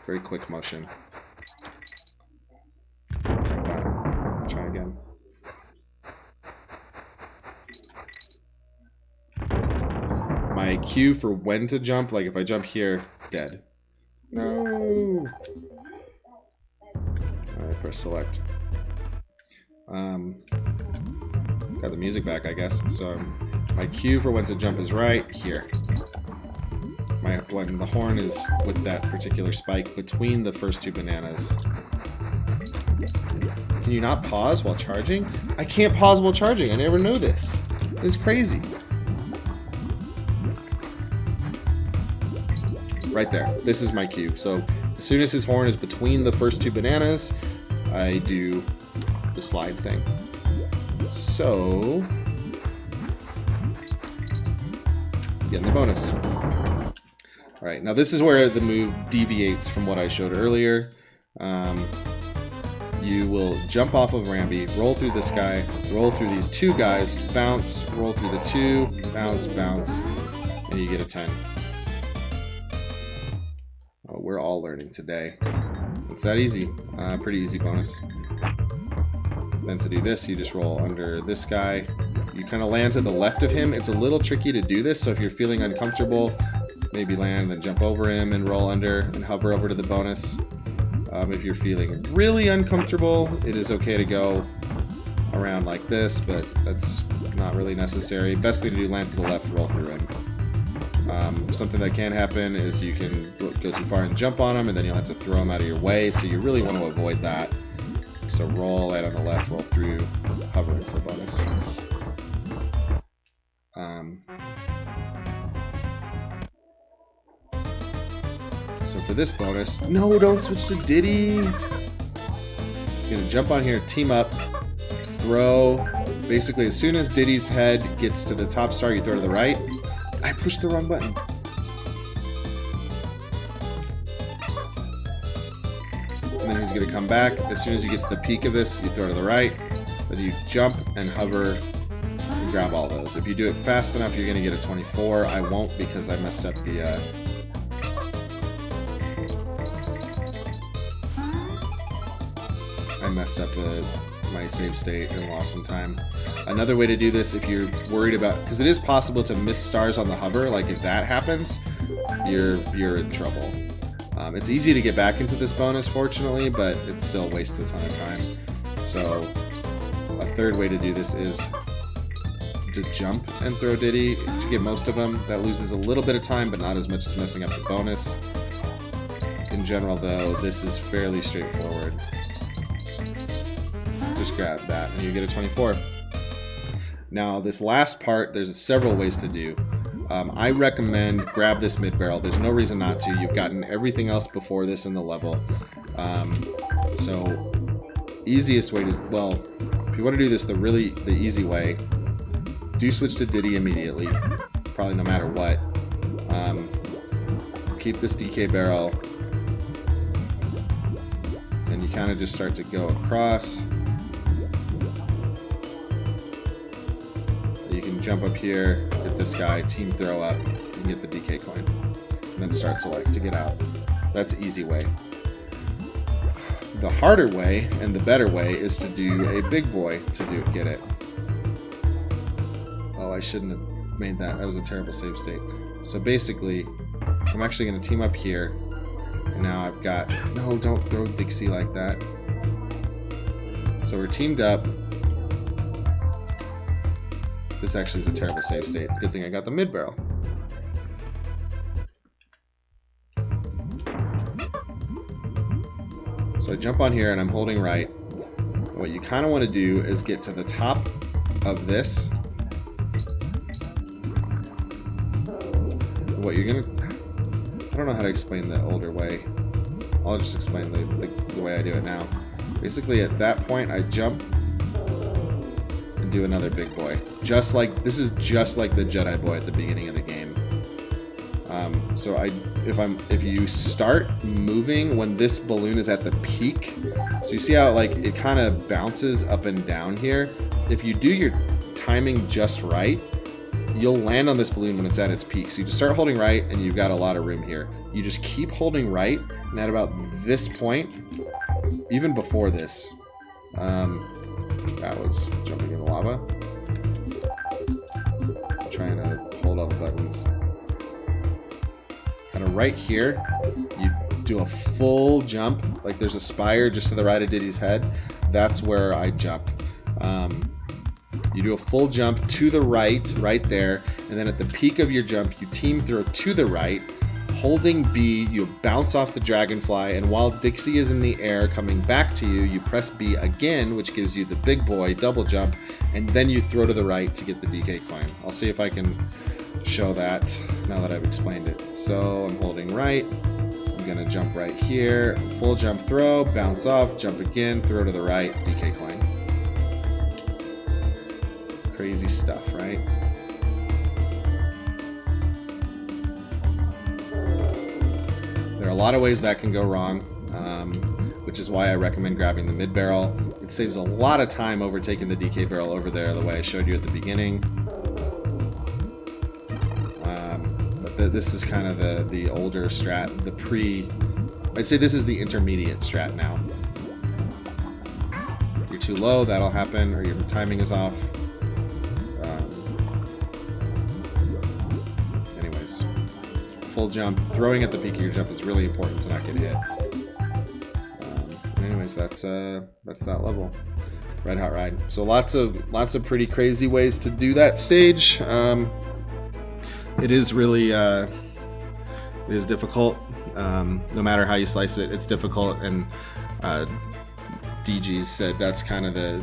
motion. Try again. My cue for when to jump, like if I jump here, dead. No! Alright, press select. Got the music back, I guess. So my cue for when to jump is right here. When the horn is with that particular spike between the first two bananas. Can you not pause while charging? I can't pause while charging. I never know this. This is crazy. Right there. This is my cue. So as soon as his horn is between the first two bananas, I do the slide thing. So, getting the bonus. All right, now this is where the move deviates from what I showed earlier. You will jump off of Rambi, roll through this guy, roll through these two guys, bounce, roll through the two, bounce, bounce, and you get a 10. Oh, we're all learning today. It's that easy. Pretty easy bonus. Then to do this, you just roll under this guy. You kind of land to the left of him. It's a little tricky to do this, so if you're feeling uncomfortable, maybe land, then jump over him and roll under and hover over to the bonus. If you're feeling really uncomfortable, it is okay to go around like this, but that's not really necessary. Best thing to do, land to the left, roll through him. Something that can happen is you can go too far and jump on him, and then you'll have to throw him out of your way, so you really want to avoid that. So roll right on the left, roll through, hover into the bonus. So for this bonus, no, don't switch to Diddy. You're gonna jump on here, team up, throw. Basically, as soon as Diddy's head gets to the top star, you throw to the right. I pushed the wrong button. And then he's gonna come back. As soon as you get to the peak of this, you throw to the right. Then you jump and hover and grab all those. If you do it fast enough, you're gonna get a 24. I won't because I messed up the my save state and lost some time. Another way to do this, if you're worried about, because it is possible to miss stars on the hover, like if that happens, you're in trouble. It's easy to get back into this bonus, fortunately, but it still wastes a ton of time. So a third way to do this is to jump and throw Diddy to get most of them. That loses a little bit of time, but not as much as messing up the bonus. In general, though, this is fairly straightforward. Just grab that and you get a 24. Now this last part, there's several ways to do. I recommend grab this mid barrel. There's no reason not to. You've gotten everything else before this in the level. So easiest way to, well, if you want to do this the easy way, do switch to Diddy immediately, probably no matter what. Keep this DK barrel and you kind of just start to go across. You can jump up here, get this guy, team throw up, and get the DK coin. And then start select to get out. That's the easy way. The harder way, and the better way, is to do a big boy to get it. Oh, I shouldn't have made that. That was a terrible save state. So basically, I'm actually going to team up here. And now I've got... No, don't throw Dixie like that. So we're teamed up. This actually is a terrible save state. Good thing I got the mid barrel. So I jump on here and I'm holding right. What you kind of want to do is get to the top of this. What you're gonna... I don't know how to explain the older way. I'll just explain the way I do it now. Basically, at that point, I jump and do another big boy. Just like... This is just like the Jedi boy at the beginning of the game. So if you start moving when this balloon is at the peak, so you see how like it kind of bounces up and down here. If you do your timing just right, you'll land on this balloon when it's at its peak. So you just start holding right, and you've got a lot of room here. You just keep holding right, and at about this point, even before this, that was jumping in the lava. I'm trying to hold all the buttons. Kind of right here, you do a full jump. Like there's a spire just to the right of Diddy's head. That's where I jump. You do a full jump to the right there, and then at the peak of your jump, you team throw to the right. Holding B, you bounce off the dragonfly, and while Dixie is in the air coming back to you, you press B again, which gives you the big boy double jump, and then you throw to the right to get the DK coin. I'll see if I can show that now that I've explained it. So I'm holding right, I'm gonna jump right here, full jump throw, bounce off, jump again, throw to the right, DK coin. Crazy stuff, right? There are a lot of ways that can go wrong, which is why I recommend grabbing the mid barrel. It saves a lot of time overtaking the DK barrel over there the way I showed you at the beginning. This is kind of the older strat, I'd say this is the intermediate strat now. If you're too low, that'll happen, or your timing is off. Anyways, full jump, throwing at the peak of your jump is really important to not get hit. Anyways, that's that level. Red Hot Ride. So lots of pretty crazy ways to do that stage. It is really, it is difficult. No matter how you slice it, it's difficult. And DGs said that's kind of a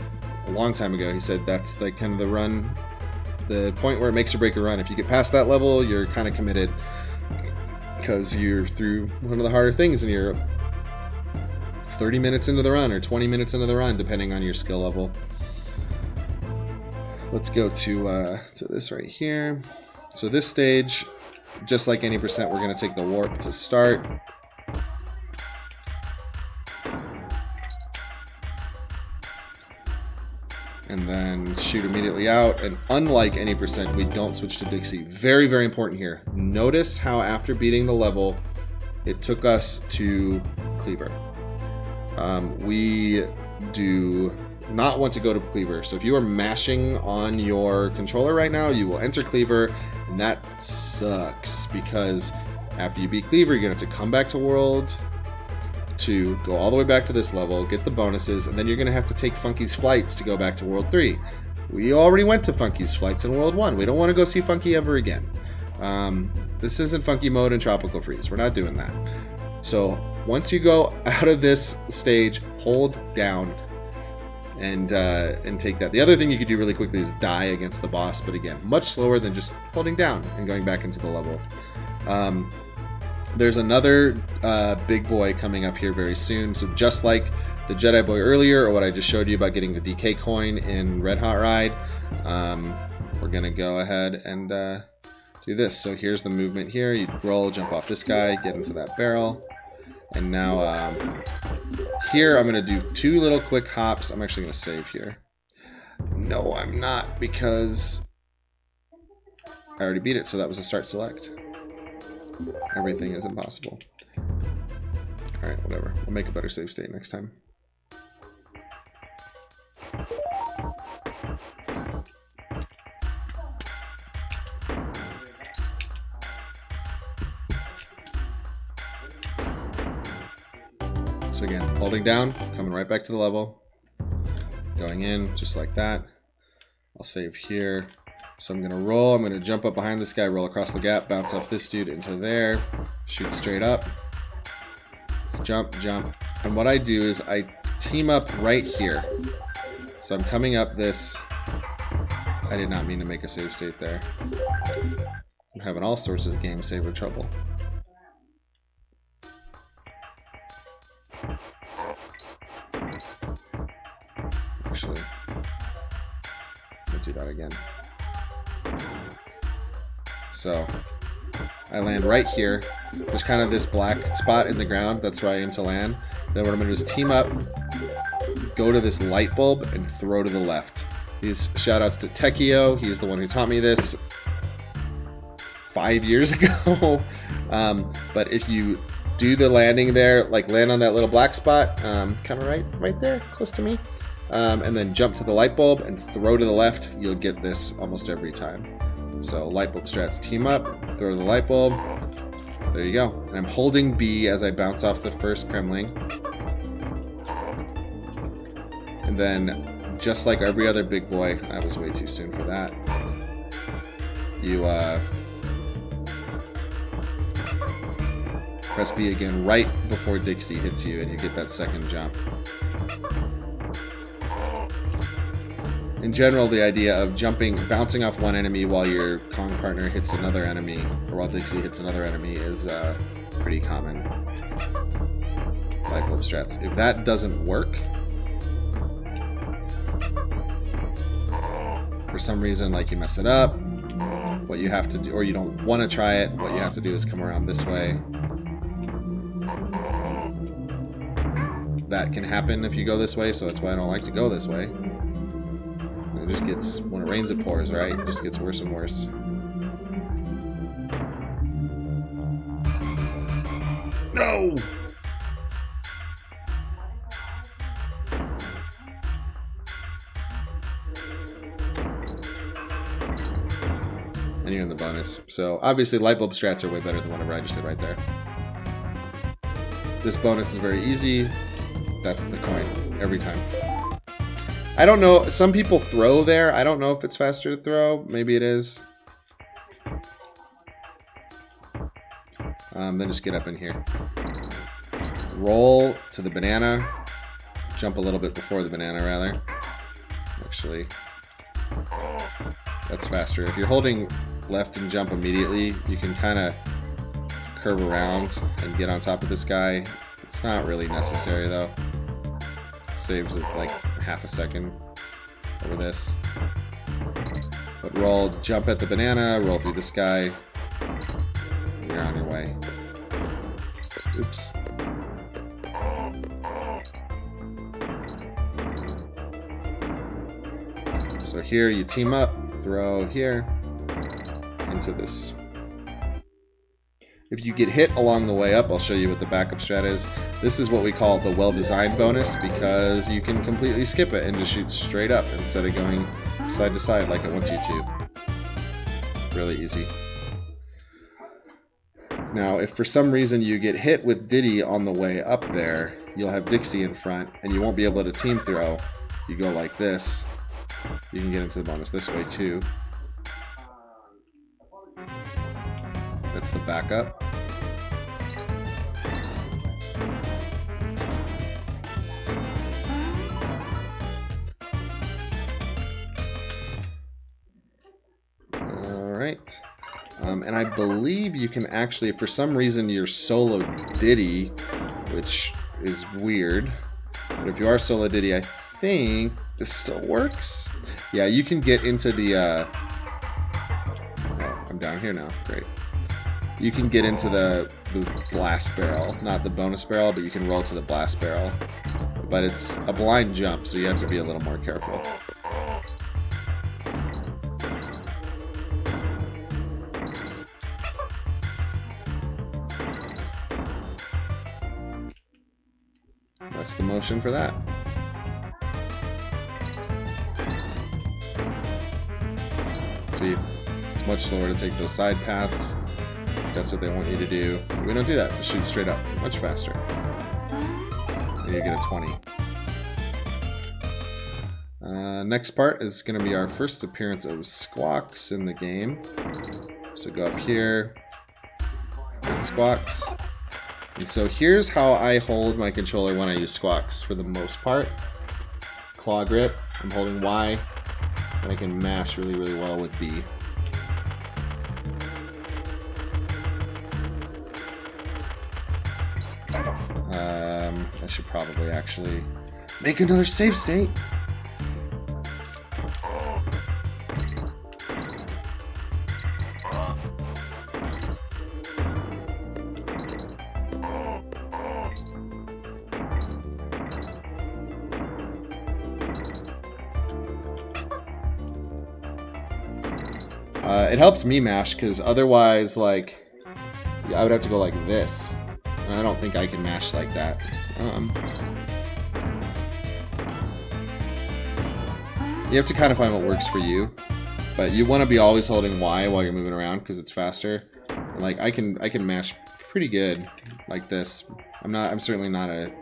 long time ago, he said that's like kind of the run, the point where it makes or break a run. If you get past that level, you're kind of committed because you're through one of the harder things and you're 30 minutes into the run or 20 minutes into the run, depending on your skill level. Let's go to this right here. So this stage, just like any percent, we're going to take the warp to start. And then shoot immediately out. And unlike any percent, we don't switch to Dixie. Very, very important here. Notice how after beating the level, it took us to Cleaver. We do not want to go to Cleaver. So if you are mashing on your controller right now, you will enter Cleaver, and that sucks because after you beat Cleaver, you're going to have to come back to World 2, go all the way back to this level, get the bonuses, and then you're going to have to take Funky's Flights to go back to World 3. We already went to Funky's Flights in World 1. We don't want to go see Funky ever again. This isn't Funky Mode and Tropical Freeze. We're not doing that. So once you go out of this stage, hold down and take that. The other thing you could do really quickly is die against the boss, but again, much slower than just holding down and going back into the level. There's another big boy coming up here very soon. So just like the Jedi boy earlier, or what I just showed you about getting the DK coin in Red Hot Ride, we're gonna go ahead and do this. So here's the movement here. You roll, jump off this guy, get into that barrel. And now here I'm going to do 2 little quick hops. I'm actually going to save here. No, I'm not, because I already beat it, so that was a start select. Everything is impossible. Alright, whatever. We'll make a better save state next time. So again, holding down, coming right back to the level, going in just like that. I'll save here. So I'm gonna roll, I'm gonna jump up behind this guy, roll across the gap, bounce off this dude into there, shoot straight up. Let's jump, jump. And what I do is I team up right here. So I'm coming up this. I did not mean to make a save state there. I'm having all sorts of game saver trouble. Actually, I'll do that again. So I land right here. There's kind of this black spot in the ground. That's where I aim to land. Then what I'm going to do is team up, go to this light bulb, and throw to the left. These shout outs to Tekio. He's the one who taught me this 5 years ago. But if you do the landing there, like land on that little black spot, kind of right there, close to me, and then jump to the light bulb and throw to the left, you'll get this almost every time. So light bulb strats, team up, throw to the light bulb. There you go. And I'm holding B as I bounce off the first Kremling. And then, just like every other big boy, I was way too soon for that. You press B again right before Dixie hits you, and you get that second jump. In general, the idea of bouncing off one enemy while your Kong partner hits another enemy, or while Dixie hits another enemy, is pretty common. Light bulb strats. If that doesn't work, for some reason, like you mess it up, what you have to do, or you don't want to try it, what you have to do is come around this way. That can happen if you go this way, so that's why I don't like to go this way. It just gets, when it rains it pours, right? It just gets worse and worse. No! And you're in the bonus. So obviously light bulb strats are way better than whatever I just did right there. This bonus is very easy. That's the coin every time. I don't know. Some people throw there. I don't know if it's faster to throw. Maybe it is. Then just get up in here. Roll to the banana. Jump a little bit before the banana, rather. Actually, that's faster. If you're holding left and jump immediately, you can kind of curve around and get on top of this guy. It's not really necessary, though. Saves it like half a second over this. But roll, jump at the banana, roll through this guy. You're on your way. Oops. So here you team up, throw here into this. If you get hit along the way up, I'll show you what the backup strat is. This is what we call the well-designed bonus, because you can completely skip it and just shoot straight up instead of going side to side like it wants you to. Really easy. Now, if for some reason you get hit with Diddy on the way up there, you'll have Dixie in front, and you won't be able to team throw. You go like this. You can get into the bonus this way too. That's the backup. Alright. And I believe you can actually, for some reason, you're solo Diddy, which is weird. But if you are solo Diddy, I think this still works. Yeah, you can get into the... Oh, I'm down here now. Great. You can get into the blast barrel. Not the bonus barrel, but you can roll to the blast barrel. But it's a blind jump, so you have to be a little more careful. That's the motion for that. See, it's much slower to take those side paths. That's what they want you to do. We don't do that. Just shoot straight up. Much faster. and you get a 20. Next part is going to be our first appearance of Squawks in the game. So go up here, get Squawks. And so here's how I hold my controller when I use Squawks for the most part. Claw grip, I'm holding Y, and I can mash really well with B. I should probably actually make another save state. It helps me mash, because otherwise, like, I would have to go like this. And I don't think I can mash like that. You have to kind of find what works for you, but you want to be always holding Y while you're moving around because it's faster. And, like, I can mash pretty good like this. I'm certainly not a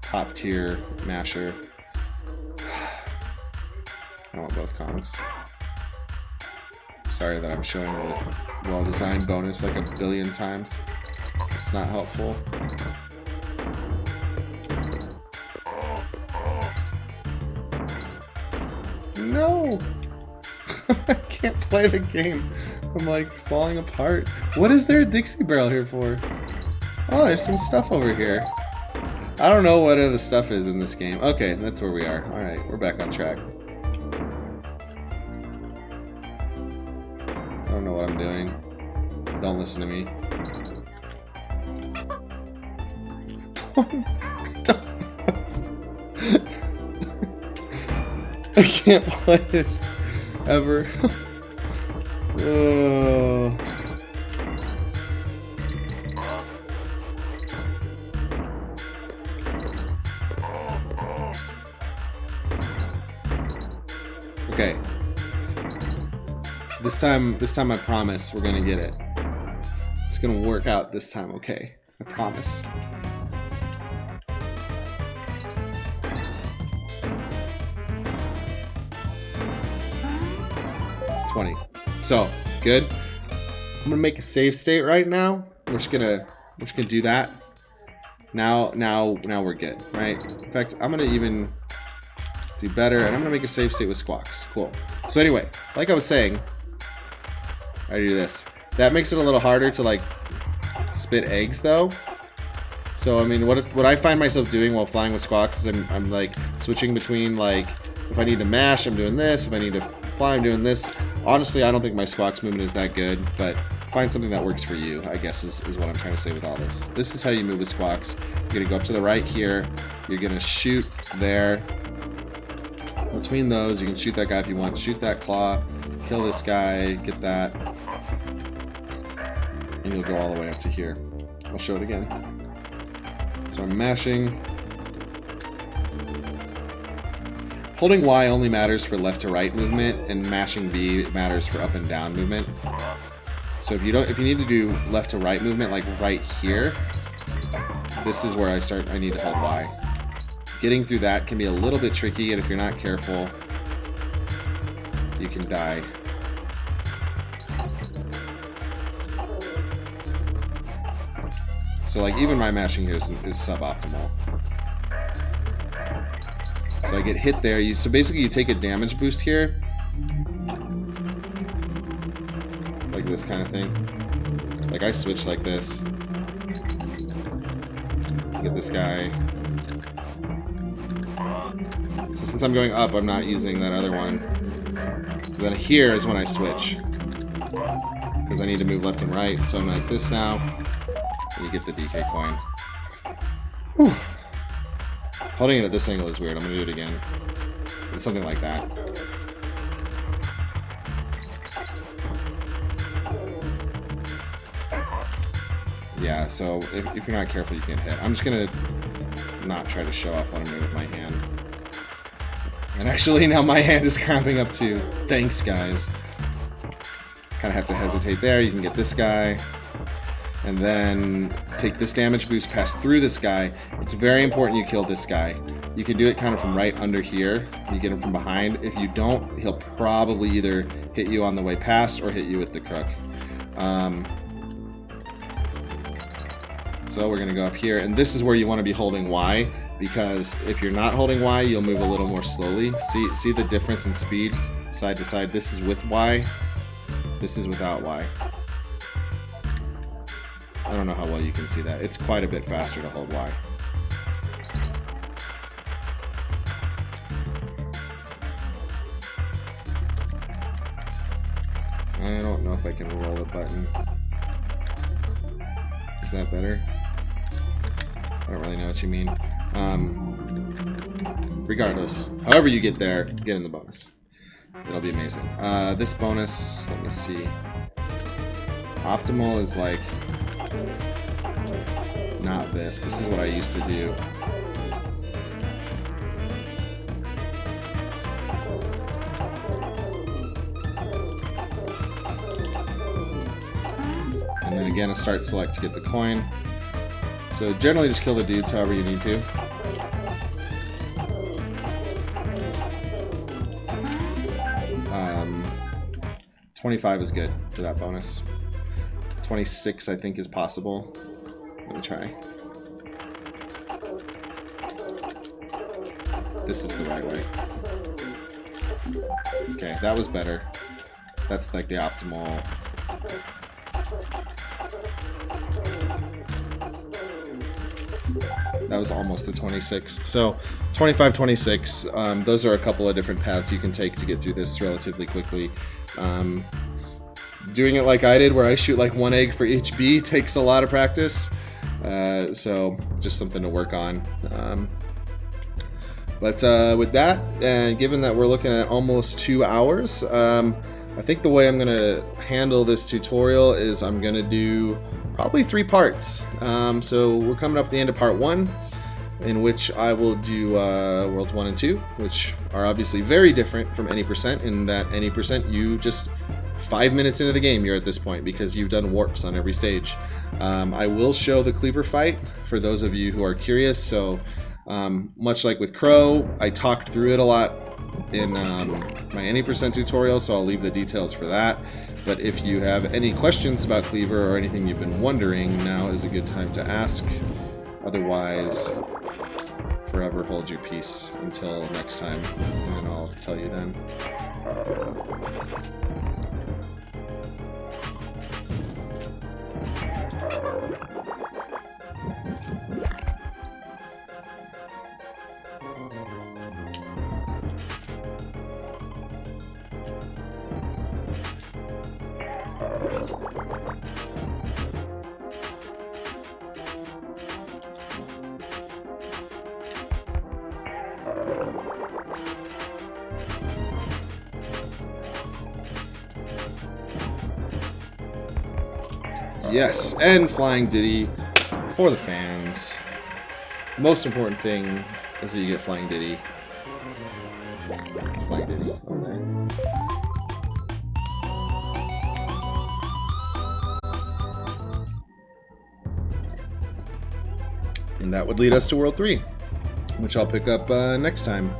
top tier masher. I want both comics. Sorry that I'm showing the well-designed bonus like a billion times. It's not helpful. No! I can't play the game. I'm like falling apart. What is there a Dixie barrel here for? Oh, there's some stuff over here. I don't know what the stuff is in this game. Okay, that's where we are. Alright, we're back on track. I don't know what I'm doing. Don't listen to me. I can't play this ever. Okay. This time I promise we're gonna get it. It's gonna work out this time, okay? I promise. So good. I'm gonna make a save state right now. We're just gonna do that. Now we're good, right? In fact, I'm gonna even do better, and I'm gonna make a save state with Squawks. Cool. So anyway, like I was saying, I do this. That makes it a little harder to like spit eggs though. So I mean, what I find myself doing while flying with Squawks is I'm like switching between, like, if I need to mash, I'm doing this. If I need to fly, I'm doing this. Honestly, I don't think my Squawks movement is that good, but find something that works for you, I guess is what I'm trying to say with all this. This is how you move with Squawks. You're going to go up to the right here. You're going to shoot there. Between those, you can shoot that guy if you want. Shoot that claw. Kill this guy. Get that. And you'll go all the way up to here. I'll show it again. So I'm mashing. Holding Y only matters for left to right movement, and mashing B matters for up and down movement. So if you need to do left to right movement, like right here, this is where I need to hold Y. Getting through that can be a little bit tricky, and if you're not careful, you can die. So like even my mashing here is suboptimal. So I get hit there. So basically you take a damage boost here. Like this kind of thing. Like I switch like this. Get this guy. So since I'm going up, I'm not using that other one. And then here is when I switch. Because I need to move left and right. So I'm like this now. And you get the DK coin. Whew. Holding it at this angle is weird. I'm going to do it again. It's something like that. Yeah, so if you're not careful, you can hit. I'm just going to not try to show off what I'm doing with my hand. And actually, now my hand is cramping up too. Thanks, guys. Kind of have to hesitate there. You can get this guy. and then take this damage boost, pass through this guy. It's very important you kill this guy. You can do it kind of from right under here. You get him from behind. If you don't, he'll probably either hit you on the way past or hit you with the crook. So we're going to go up here, and this is where you want to be holding Y, because if you're not holding Y, you'll move a little more slowly. See the difference in speed side to side? This is with Y. This is without Y. I don't know how well you can see that. It's quite a bit faster to hold Y. I don't know if I can roll a button. Is that better? I don't really know what you mean. Regardless, however you get there, get in the bonus. It'll be amazing. This bonus, let me see. Optimal is like not this. This is what I used to do. And then again, a start select to get the coin. So generally just kill the dudes however you need to. Um, 25 is good for that bonus. 26 I think is possible. Let me try. This is the right way. Okay, that was better. That's like the optimal. That was almost a 26. So 25, 26, those are a couple of different paths you can take to get through this relatively quickly. Doing it like I did, where I shoot like one egg for each bee, takes a lot of practice. So just something to work on. But with that, and given that we're looking at almost 2 hours, I think the way I'm going to handle this tutorial is I'm going to do probably 3 parts. So we're coming up to the end of part 1, in which I will do Worlds 1 and 2, which are obviously very different from any percent, in that any percent you just 5 minutes into the game you're at this point, because you've done warps on every stage. I will show the Cleaver fight for those of you who are curious. So much like with Krow, I talked through it a lot in my any percent tutorial, so I'll leave the details for that. But if you have any questions about Cleaver or anything you've been wondering, now is a good time to ask. Otherwise, forever hold your peace until next time, and I'll tell you then. Yes, and Flying Diddy for the fans. Most important thing is that you get Flying Diddy. Flying Diddy over there. And that would lead us to World 3, which I'll pick up next time.